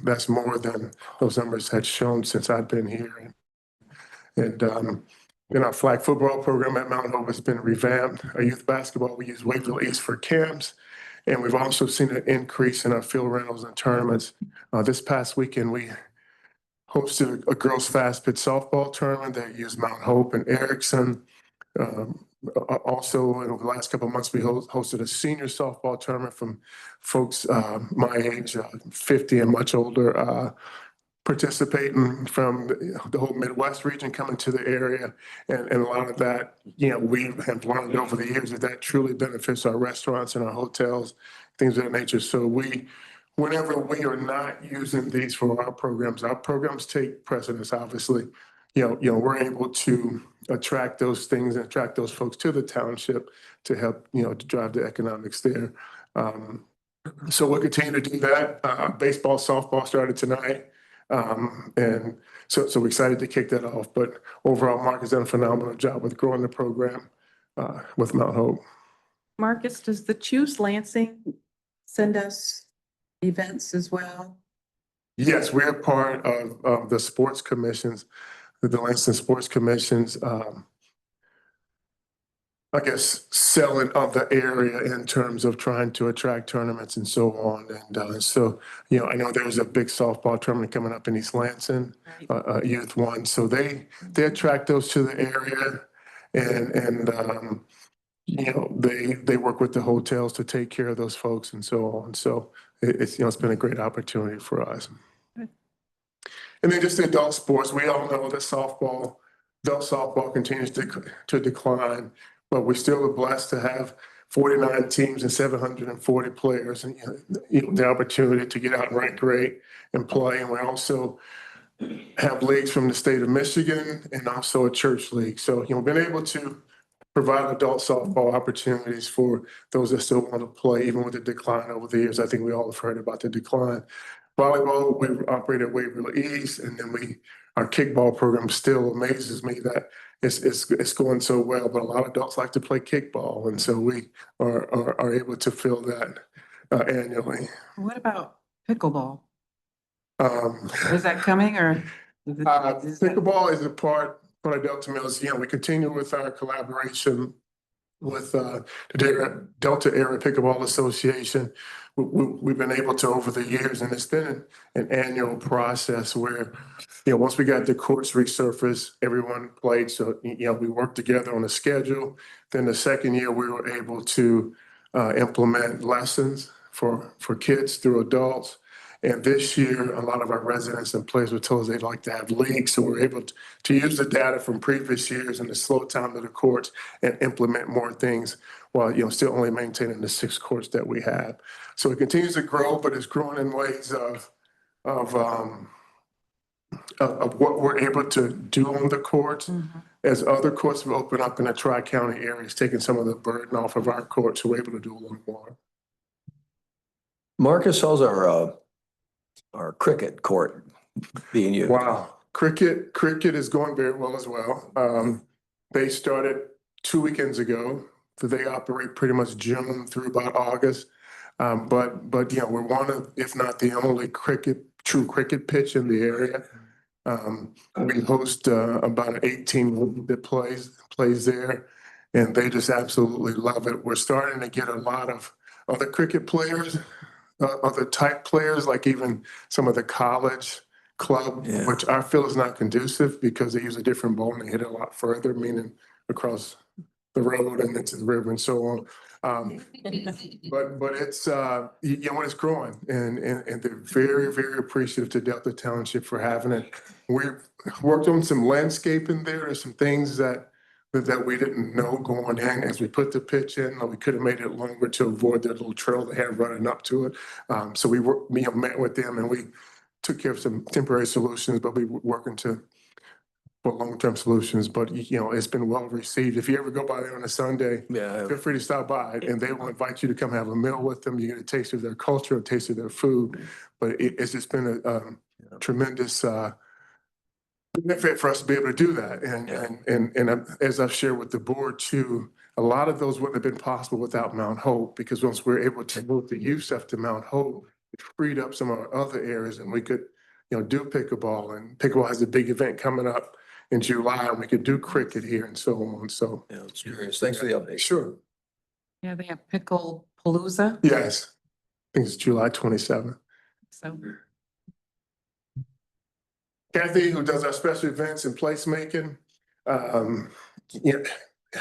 that's more than those numbers had shown since I've been here. And our flag football program at Mount Hope has been revamped. Our youth basketball, we use Waverly East for camps. And we've also seen an increase in our field rentals and tournaments. This past weekend, we hosted a girls fast pitch softball tournament that used Mount Hope and Erickson. Also, in the last couple of months, we hosted a senior softball tournament from folks my age, 50 and much older, participating from the whole Midwest region coming to the area. And a lot of that, we have learned over the years that truly benefits our restaurants and our hotels, things of that nature. So whenever we are not using these for our programs take precedence, obviously. We're able to attract those things and attract those folks to the township to help, to drive the economics there. So we'll continue to do that. Baseball, softball started tonight. And so we're excited to kick that off. But overall, Mark has done a phenomenal job with growing the program with Mount Hope. Marcus, does the Choose Lansing send us events as well? Yes, we're part of the sports commissions, the Lansing Sports Commissions, I guess, selling of the area in terms of trying to attract tournaments and so on. And so, I know there's a big softball tournament coming up in East Lansing, Youth One. So they attract those to the area and they work with the hotels to take care of those folks and so on. So it's been a great opportunity for us. And then just the adult sports, we all know that adult softball continues to decline, but we still are blessed to have 49 teams and 740 players and the opportunity to get out and recreate and play. And we also have leagues from the state of Michigan and also a church league. So, we've been able to provide adult softball opportunities for those that still want to play, even with the decline over the years. I think we all have heard about the decline. Volleyball, we operate at Waverly East, and then our kickball program still amazes me that it's going so well, but a lot of adults like to play kickball, and so we are able to fill that annually. What about pickleball? Um, Is that coming or? Pickleball is a part of Delta Mills. We continue with our collaboration with the Delta Area Pickleball Association. We've been able to over the years, and it's been an annual process where, once we got the courts resurfaced, everyone played. So, we worked together on a schedule. Then the second year, we were able to implement lessons for kids through adults. And this year, a lot of our residents and players were told they'd like to have leagues. So we're able to use the data from previous years and the slow time of the courts and implement more things while, still only maintaining the 6 courts that we have. So it continues to grow, but it's growing in ways of what we're able to do on the courts. As other courts will open up in the Tri-County areas, taking some of the burden off of our courts, we're able to do a little more. Marcus, how's our cricket court being used? Wow. Cricket is going very well as well. They started 2 weekends ago, so they operate pretty much June through about August. But we're one of, if not the only true cricket pitch in the area. We host about an 18 that plays there, and they just absolutely love it. We're starting to get a lot of other cricket players, other type players, like even some of the college club, which I feel is not conducive because they use a different ball and they hit it a lot further, meaning across the road and into the river and so on. But it's when it's growing and they're very, very appreciative to Delta Township for having it. We've worked on some landscaping there. There's some things that we didn't know going in as we put the pitch in. We could have made it longer to avoid that little trail they had running up to it. So we met with them and we took care of some temporary solutions, but we were working for long-term solutions. But it's been well received. If you ever go by there on a Sunday, feel free to stop by, and they will invite you to come have a meal with them. You get a taste of their culture, a taste of their food. But it's just been a tremendous benefit for us to be able to do that. And as I've shared with the board too, a lot of those wouldn't have been possible without Mount Hope, because once we're able to move the youth stuff to Mount Hope, it freed up some of our other areas, and we could do pickleball, and pickleball has a big event coming up in July, and we could do cricket here and so on. So that's curious. Thanks for the update. Sure. Yeah, they have Pickle Palooza. Yes, I think it's July 27th. So Kathy, who does our special events and placemaking,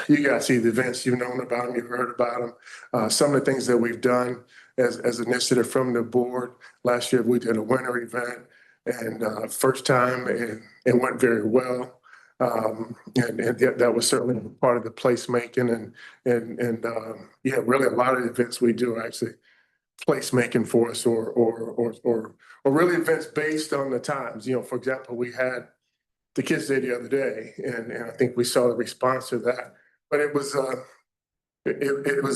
you guys see the events, you've known about them, you've heard about them. Some of the things that we've done as initiative from the board. Last year, we did a winter event, and first time, and it went very well. And that was certainly part of the placemaking, and really a lot of the events we do are actually placemaking for us, or really events based on the times. For example, we had the Kids Day the other day, and I think we saw the response to that. But it was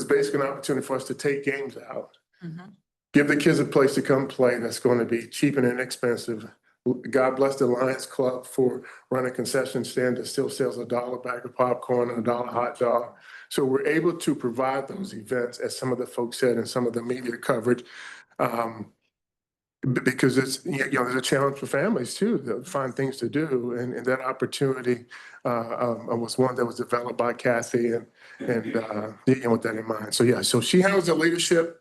basically an opportunity for us to take games out, give the kids a place to come play that's going to be cheap and inexpensive. God bless the Lions Club for running a concession stand that still sells $1 bag of popcorn and $1 hot dog. So we're able to provide those events, as some of the folks said in some of the media coverage, because it's there's a challenge for families too to find things to do, and that opportunity was one that was developed by Kathy, and with that in mind. So she handles the leadership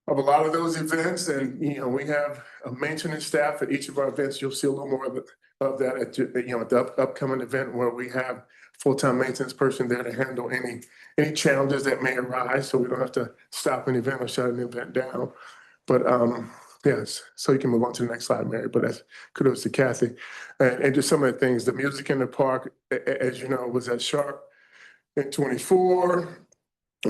of a lot of those events, and we have a maintenance staff at each of our events. You'll see a little more of that at the upcoming event, where we have full-time maintenance person there to handle any challenges that may arise, so we don't have to stop an event or shut an event down. But yes, so you can move on to the next slide, Mary. But that's kudos to Kathy, and just some of the things. The music in the park, as you know, was at Sharp in 24.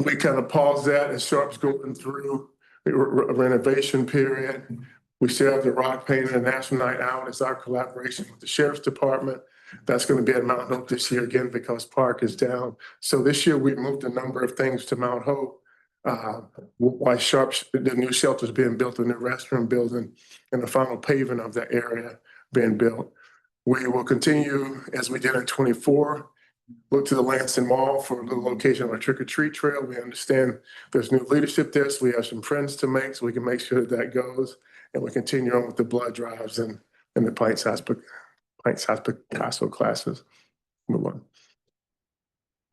We kind of paused that as Sharp's going through a renovation period. We still have the Rock Painting and National Night Out as our collaboration with the Sheriff's Department. That's going to be at Mount Hope this year again because Park is down. So this year we moved a number of things to Mount Hope. While the new shelter's being built, a new restroom building, and the final paving of that area being built. We will continue, as we did in 24, look to the Lansing Mall for the location of our trick or treat trail. We understand there's new leadership there, so we have some friends to make, so we can make sure that goes. And we continue on with the blood drives and the Pints Picasso classes. Move on.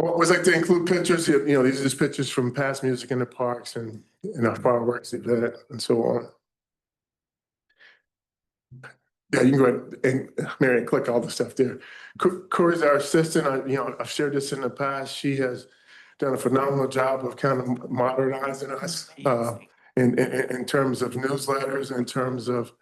Well, we'd like to include pictures. You know, these are just pictures from past music in the parks and our fireworks event and so on. Yeah, you can go ahead and Mary, click all the stuff there. Corey's our assistant. I've shared this in the past. She has done a phenomenal job of kind of modernizing us in terms of newsletters, in terms of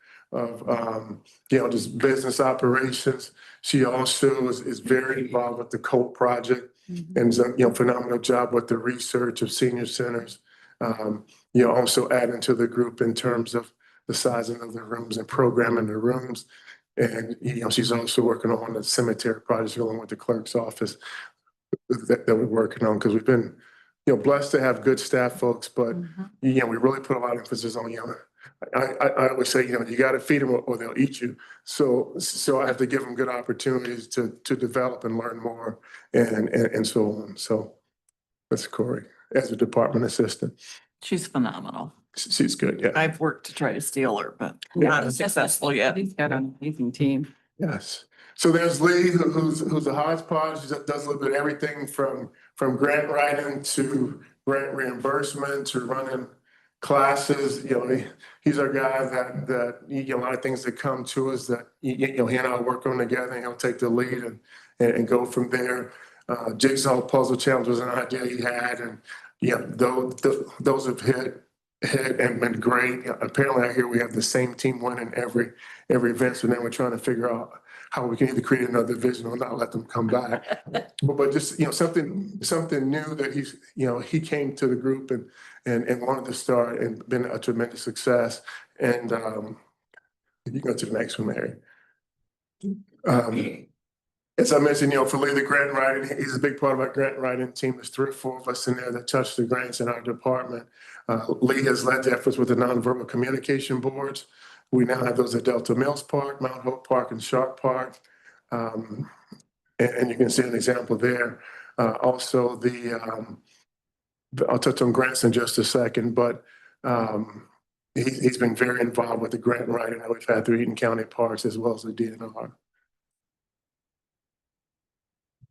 just business operations. She also is very involved with the COPE project and phenomenal job with the research of senior centers. Also adding to the group in terms of the sizing of the rooms and programming the rooms. And, she's also working on the cemetery project along with the clerk's office that we're working on because we've been, blessed to have good staff folks, but, we really put a lot of emphasis on, I always say, you got to feed them or they'll eat you. So I have to give them good opportunities to develop and learn more and so on. So that's Corey as a department assistant. She's phenomenal. She's good, yeah. I've worked to try to steal her, but not successful yet. He's got an amazing team. Yes. So there's Lee, who's a hodgepodge. She does a little bit of everything from grant writing to grant reimbursement to running classes. He's our guy that a lot of things that come to us that he and I work on together, and he'll take the lead and go from there. Jigsaw puzzle challenge was an idea he had, and those have hit and been great. Apparently, I hear we have the same team winning every event. So now we're trying to figure out how we can either create another division or not let them come back. but just something new that he came to the group and wanted to start and been a tremendous success. And you go to the next one, Mary. As I mentioned, for Lee, the grant writing, he's a big part of our grant writing team. There's 3 or 4 of us in there that touch the grants in our department. Lee has led the efforts with the nonverbal communication boards. We now have those at Delta Mills Park, Mount Hope Park, and Sharp Park. And you can see an example there. Also, I'll touch on grants in just a second, but he's been very involved with the grant writing that we've had through Eaton County Parks as well as the DNR.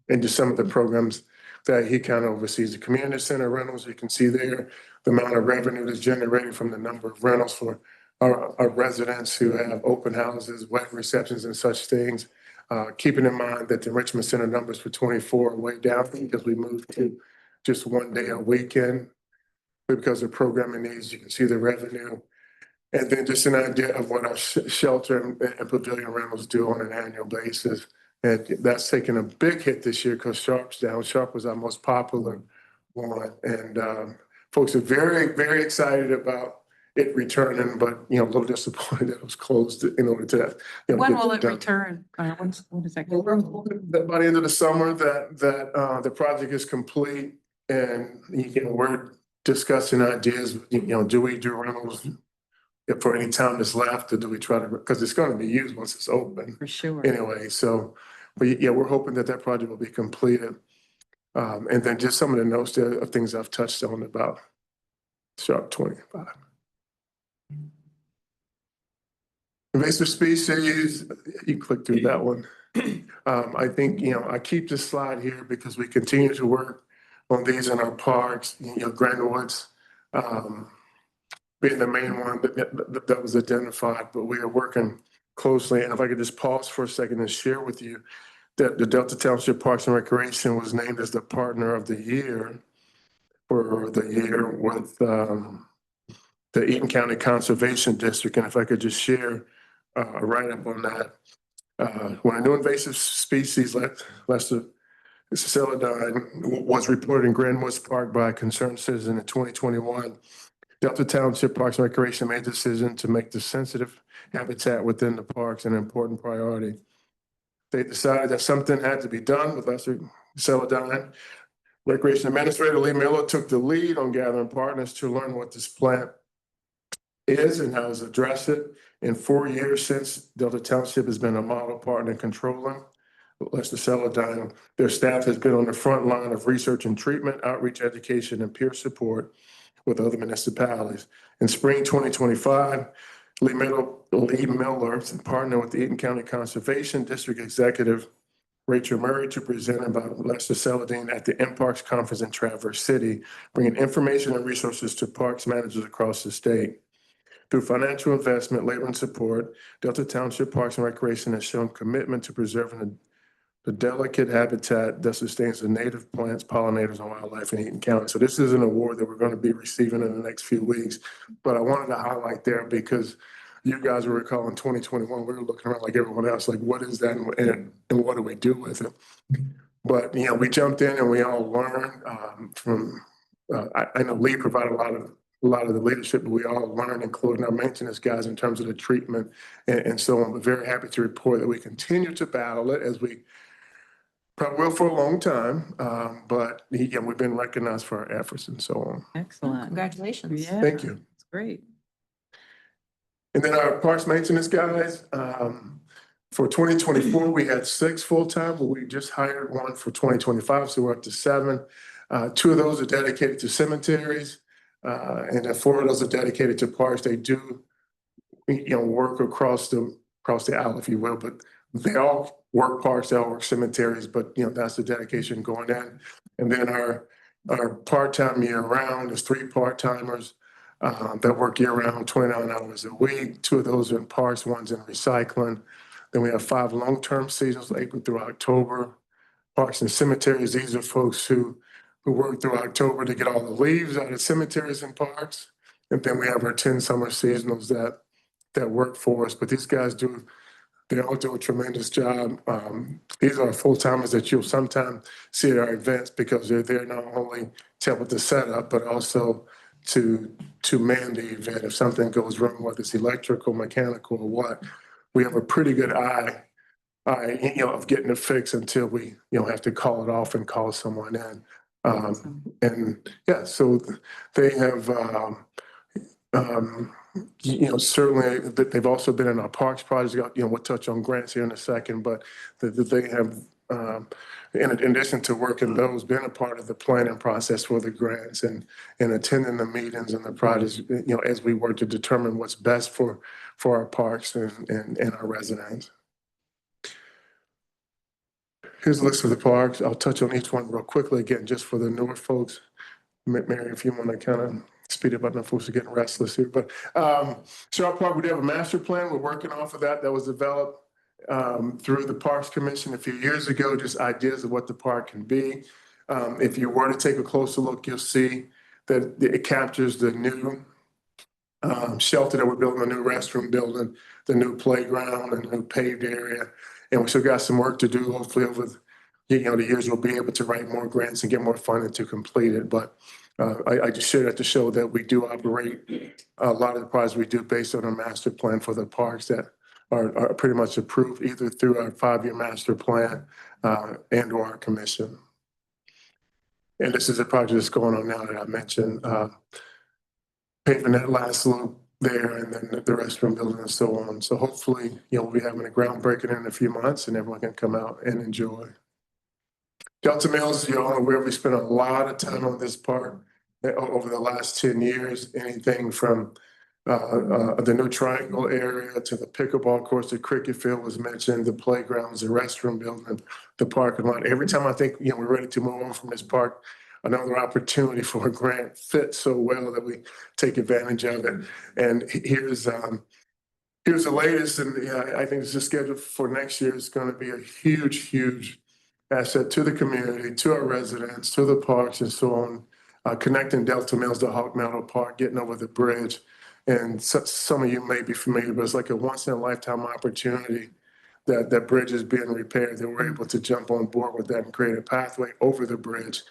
And just some of the programs that he kind of oversees. The community center rentals, you can see there, the amount of revenue that's generated from the number of rentals for our residents who have open houses, wedding receptions and such things. Keeping in mind that the enrichment center numbers for 24 are way down because we moved to just 1 day a weekend. But because of programming needs, you can see the revenue. And then just an idea of what our shelter and pavilion rentals do on an annual basis. And that's taken a big hit this year because Sharp's down. Sharp was our most popular one. And folks are very, very excited about it returning, but, a little disappointed that it was closed in order to. When will it return? When is that? We're hoping that by the end of the summer that the project is complete and, we're discussing ideas, do we do rentals for any time that's left or do we try to, because it's going to be used once it's open. For sure. Anyway, so, but yeah, we're hoping that project will be completed. And then just some of the notes there of things I've touched on about Sharp 25. Invasive species, you click through that one. I think, I keep this slide here because we continue to work on these in our parks, Grandwoods, being the main one that was identified, but we are working closely. And if I could just pause for a second and share with you that the Delta Township Parks and Recreation was named as the partner of the year for the year with the Eaton County Conservation District. And if I could just share a write-up on that. When a new invasive species, Lester Celadine, was reported in Grandwoods Park by a concerned citizen in 2021, Delta Township Parks and Recreation made the decision to make the sensitive habitat within the parks an important priority. They decided that something had to be done with Lester Celadine. Recreation Administrator Lee Miller took the lead on gathering partners to learn what this plant is and how to address it. In 4 years since, Delta Township has been a model partner in controlling Lester Celadine. Their staff has been on the front line of research and treatment, outreach, education, and peer support with other municipalities. In spring 2025, Lee Miller partnered with the Eaton County Conservation District Executive Rachel Murray to present about Lester Celadine at the M-Parks Conference in Traverse City, bringing information and resources to parks managers across the state. Through financial investment, labor, and support, Delta Township Parks and Recreation has shown commitment to preserving the delicate habitat that sustains the native plants, pollinators, and wildlife in Eaton County. So this is an award that we're going to be receiving in the next few weeks. But I wanted to highlight there because you guys will recall in 2021, we were looking around like everyone else, like what is that and what do we do with it? But, you know, we jumped in and we all learned I know Lee provided a lot of the leadership, but we all learned, including our maintenance guys, in terms of the treatment and so on. But very happy to report that we continue to battle it as we probably will for a long time. But again, we've been recognized for our efforts and so on. Excellent. Congratulations. Yeah. Thank you. It's great. And then our parks maintenance guys, for 2024, we had 6 full-time, but we just hired one for 2025, so we're up to 7. 2 of those are dedicated to cemeteries, and then 4 of those are dedicated to parks. They do, you know, work across the aisle, if you will, but they all work parks, they all work cemeteries, but you know, that's the dedication going in. And then our part-time year-round is 3 part-timers that work year-round, 29 hours a week. 2 of those are in parks, one's in recycling. Then we have 5 long-term seasons, April through October. Parks and cemeteries, these are folks who work through October to get all the leaves out of cemeteries and parks. And then we have our 10 summer seasonals that work for us. But these guys they all do a tremendous job. These are full-timers that you'll sometimes see at our events because they're there not only to help with the setup, but also to man the event. If something goes wrong, whether it's electrical, mechanical, or what, we have a pretty good eye, you know, of getting it fixed until we, you know, have to call it off and call someone in. And yeah, so they have, you know, certainly they've also been in our parks project. You know, we'll touch on grants here in a second, but they have, in addition to working those, been a part of the planning process for the grants and attending the meetings and the projects, you know, as we work to determine what's best for our parks and our residents. Here's a list of the parks. I'll touch on each one real quickly again, just for the newer folks. Mary, if you want to kind of speed up, I know folks are getting restless here, but Sharp Park, we do have a master plan. We're working off of that. That was developed through the Parks Commission a few years ago, just ideas of what the park can be. If you were to take a closer look, you'll see that it captures the new shelter that we're building, a new restroom building, the new playground, and new paved area. And we still got some work to do. Hopefully over the years, we'll be able to write more grants and get more funding to complete it. But I just shared that to show that we do operate a lot of the projects we do based on a master plan for the parks that are pretty much approved either through our 5-year master plan and or our commission. And this is a project that's going on now that I mentioned, paving that last loop there and then the restroom building and so on. So hopefully, we'll be having a groundbreaking in a few months and everyone can come out and enjoy. Delta Mills, you're all aware, we spent a lot of time on this park over the last 10 years, anything from the new triangle area to the pickleball course, the cricket field was mentioned, the playgrounds, the restroom building, the parking lot. Every time I think, we're ready to move on from this park, another opportunity for a grant fits so well that we take advantage of it. And here's the latest, and I think this is scheduled for next year. It's going to be a huge, huge asset to the community, to our residents, to the parks and so on, connecting Delta Mills to Hawk Meadow Park, getting over the bridge. And some of you may be familiar, but it's like a once in a lifetime opportunity that bridge is being repaired, that we're able to jump on board with that and create a pathway over the bridge,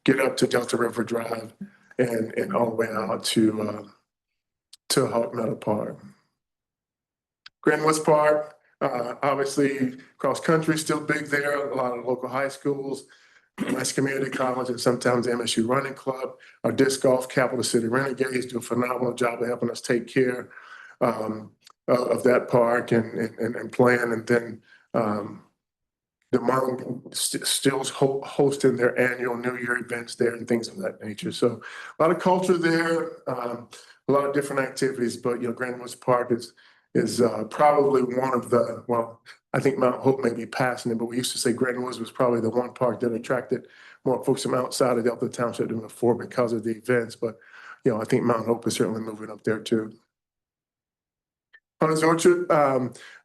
get up to Delta River Drive and all the way out to Hawk Meadow Park. Grand West Park, Obviously, cross-country is still big there, a lot of local high schools, nice community college, and sometimes MSU Running Club. Our disc golf, Capital City Renegades, do a phenomenal job of helping us take care of that park and plan. And then the Mountain still hosting their annual New Year events there and things of that nature. So a lot of culture there, a lot of different activities, but Grand Woods Park is probably one of the, well, I think Mount Hope may be passing it, but we used to say Grand Woods was probably the one park that attracted more folks from outside of Delta Township than before because of the events. But, I think Mount Hope is certainly moving up there too. Hunter's Orchard,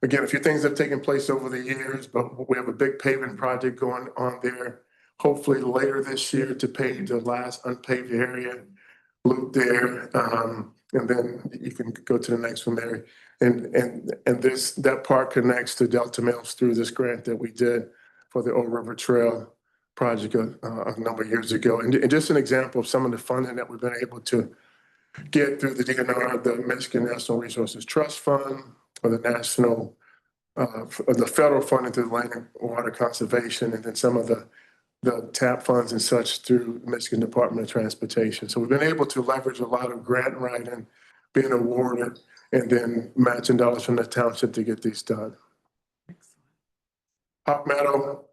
again, a few things have taken place over the years, but we have a big paving project going on there. Hopefully later this year to pave the last unpaved area loop there. And then you can go to the next one there. And that park connects to Delta Mills through this grant that we did for the Old River Trail project a number of years ago. And just an example of some of the funding that we've been able to get through the DNR, the Michigan National Resources Trust Fund, or the national, the federal funding through land and water conservation, and then some of the TAP funds and such through Michigan Department of Transportation. So we've been able to leverage a lot of grant writing, being awarded, and then matching dollars from the township to get these done. Hawk Meadow,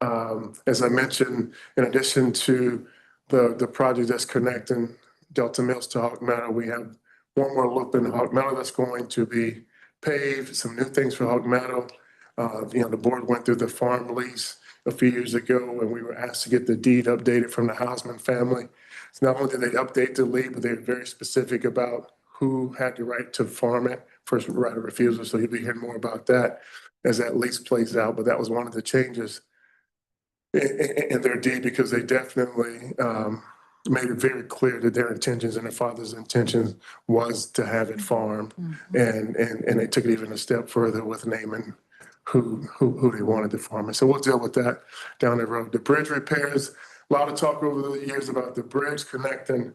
as I mentioned, in addition to the project that's connecting Delta Mills to Hawk Meadow, we have one more loop in Hawk Meadow that's going to be paved, some new things for Hawk Meadow. The board went through the farm lease a few years ago, and we were asked to get the deed updated from the Hausman family. So not only did they update the deed, but they were very specific about who had the right to farm it, first right of refusal. So you'll be hearing more about that as that lease plays out. But that was one of the changes in their deed, because they definitely made it very clear that their intentions and their father's intentions was to have it farmed. And they took it even a step further with naming who they wanted to farm it. So we'll deal with that down the road. The bridge repairs, a lot of talk over the years about the bridge connecting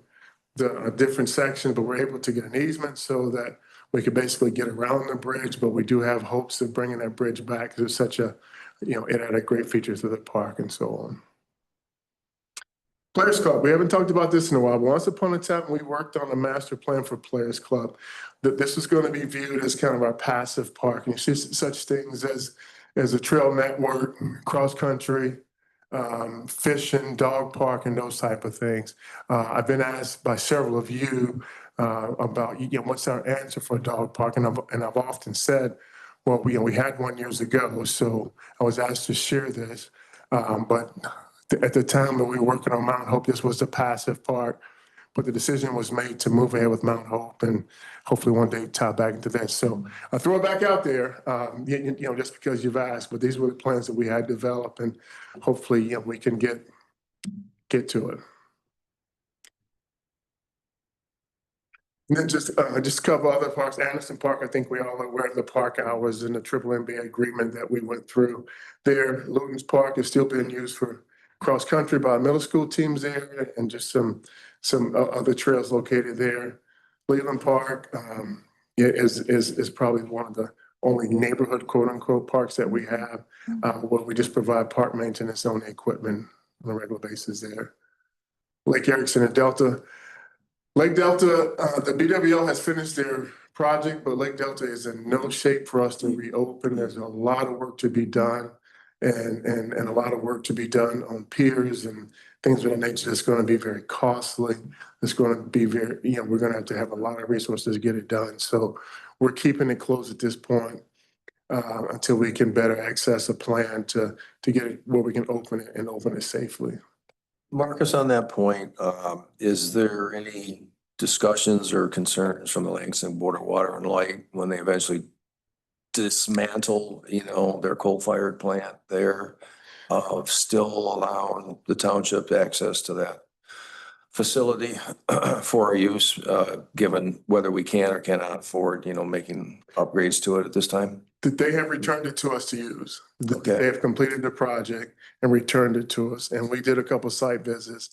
the different sections, but we're able to get an easement so that we could basically get around the bridge, but we do have hopes of bringing that bridge back because it's such a, it had a great feature to the park and so on. Players Club, we haven't talked about this in a while, but once upon a time, we worked on a master plan for Players Club. That this is going to be viewed as kind of our passive park. And you see such things as a trail network, cross-country, fishing, dog park, and those type of things. I've been asked by several of you about, what's our answer for a dog park? And I've often said, well, we had one years ago, so I was asked to share this. But at the time that we were working on Mount Hope, this was the passive part, but the decision was made to move ahead with Mount Hope and hopefully one day tie back into that. So I throw it back out there, just because you've asked, but these were the plans that we had developed, and hopefully, we can get to it. And then just a couple other parks. Anderson Park, I think we all are aware of the park hours and the triple NBA agreement that we went through there. Luton's Park is still being used for cross-country by middle school teams there, and just some other trails located there. Leland Park is probably one of the only neighborhood quote-unquote parks that we have, where we just provide park maintenance on the equipment on a regular basis there. Lake Erickson and Delta. Lake Delta, the BWO has finished their project, but Lake Delta is in no shape for us to reopen. There's a lot of work to be done, and a lot of work to be done on piers and things of that nature. That's going to be very costly. It's going to be very, we're going to have a lot of resources to get it done. So we're keeping it closed at this point until we can better access a plan to get it where we can open it and open it safely. Marcus, on that point, is there any discussions or concerns from the Lansing Board of Water and Light when they eventually dismantle, their coal-fired plant there, of still allowing the township access to that facility for our use, given whether we can or cannot afford, making upgrades to it at this time? They have returned it to us to use. Okay. They have completed the project and returned it to us. And we did a couple site visits.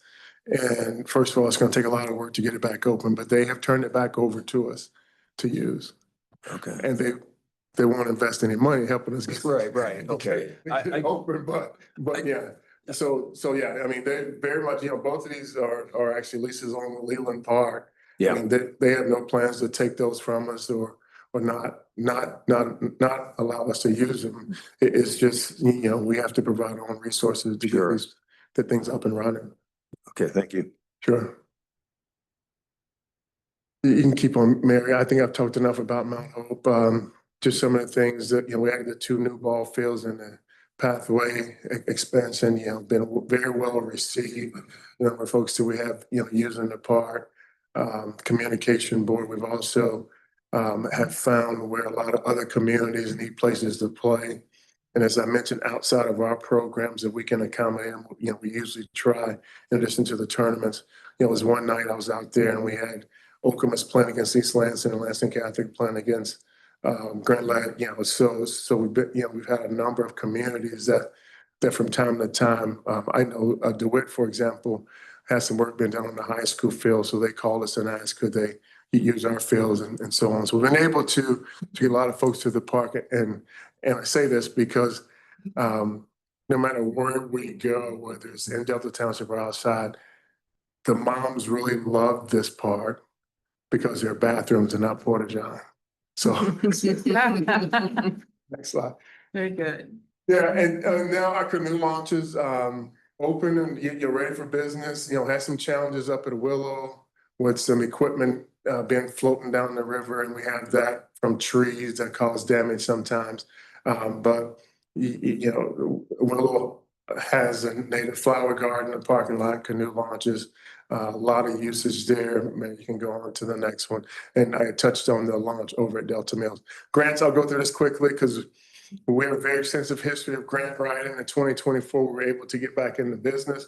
And first of all, it's going to take a lot of work to get it back open, but they have turned it back over to us to use. Okay. And they won't invest any money helping us get. Right, okay. Open, but yeah. So yeah, I mean, they very much, both of these are actually leases on Leland Park. I mean, they have no plans to take those from us or not allow us to use them. It's just, we have to provide our own resources to get the things up and running. Okay, thank you. Sure. You can keep on, Mary. I think I've talked enough about Mount Hope. Just some of the things that, we added the 2 new ball fields and the pathway expansion, been very well received. For folks that we have, using the park. Communication board, we've also have found where a lot of other communities need places to play. And as I mentioned, outside of our programs that we can accommodate, we usually try, in addition to the tournaments. It was one night I was out there and we had Okemos playing against East Lansing and Lansing Catholic playing against Grand Lad, so we've been, we've had a number of communities that from time to time, I know DeWitt, for example, has some work been done on the high school field, so they called us and asked could they use our fields and so on. So we've been able to get a lot of folks to the park, and I say this because no matter where we go, whether it's in Delta Township or outside, the moms really love this park because their bathrooms are not porta john. So next slide. Very good. Yeah, and now our canoe launches open and you're ready for business. Had some challenges up at Willow with some equipment being floating down the river, and we have that from trees that cause damage sometimes. But Willow has a native flower garden, a parking lot, canoe launches. A lot of usage there. Maybe you can go on to the next one. And I touched on the launch over at Delta Mills. Grants, I'll go through this quickly because we have a very extensive history of grant writing. In 2024, we were able to get back into business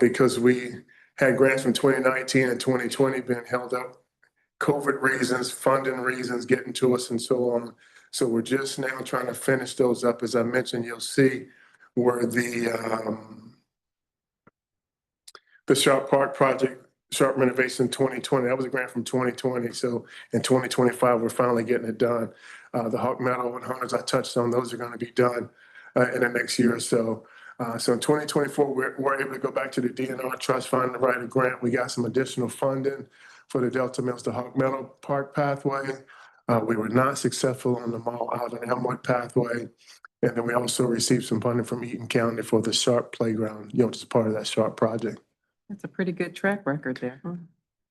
because we had grants from 2019 and 2020 being held up. COVID reasons, funding reasons, getting to us and so on. So we're just now trying to finish those up. As I mentioned, you'll see where the Sharp Park project, Sharp renovation 2020, that was a grant from 2020. So in 2025, we're finally getting it done. The Hawk Meadow and Hunters I touched on, those are going to be done in the next year or so. So in 2024, we're able to go back to the DNR Trust Fund to write a grant. We got some additional funding for the Delta Mills to Hawk Meadow Park pathway. We were not successful on the Mall Out and Elmwood pathway. And then we also received some funding from Eaton County for the Sharp Playground, which is part of that Sharp project. That's a pretty good track record there.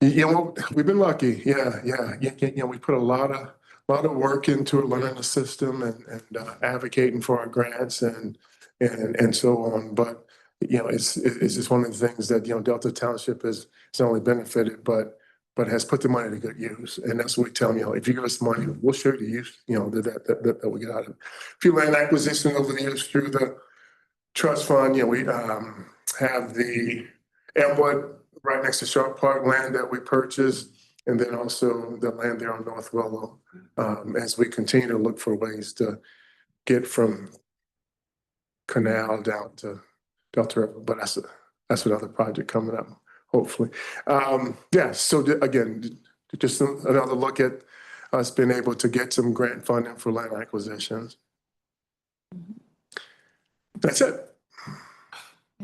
We've been lucky. Yeah. We put a lot of work into learning the system and advocating for our grants and so on. But it's just one of the things that Delta Township has not only benefited, but has put the money to good use. And that's what we tell them. If you give us money, we'll show you the use. That we get out of it. A few land acquisition over the years through the trust fund. We have the Elmwood right next to Sharp Park land that we purchased, and then also the land there on North Willow, as we continue to look for ways to get from Canal down to Delta River. But that's another project coming up, hopefully. So again, just another look at us being able to get some grant funding for land acquisitions. That's it.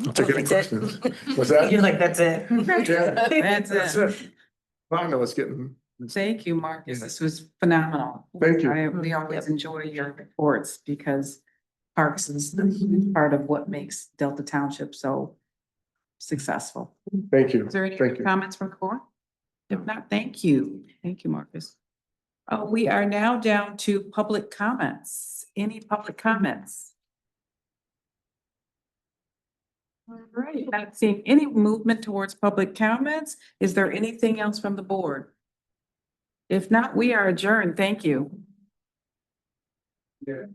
I'll take any questions. What's that? You're like, that's it. Yeah, That's it. Well, I know it's getting. Thank you, Marcus. This was phenomenal. Thank you. We always enjoy your reports because parks is part of what makes Delta Township so successful. Thank you. Is there any Thank you. comments from Cora? If not, thank you. Thank you, Marcus. We are now down to public comments. Any public comments? All right, not seeing any movement towards public comments. Is there anything else from the board? If not, we are adjourned. Thank you. Yeah.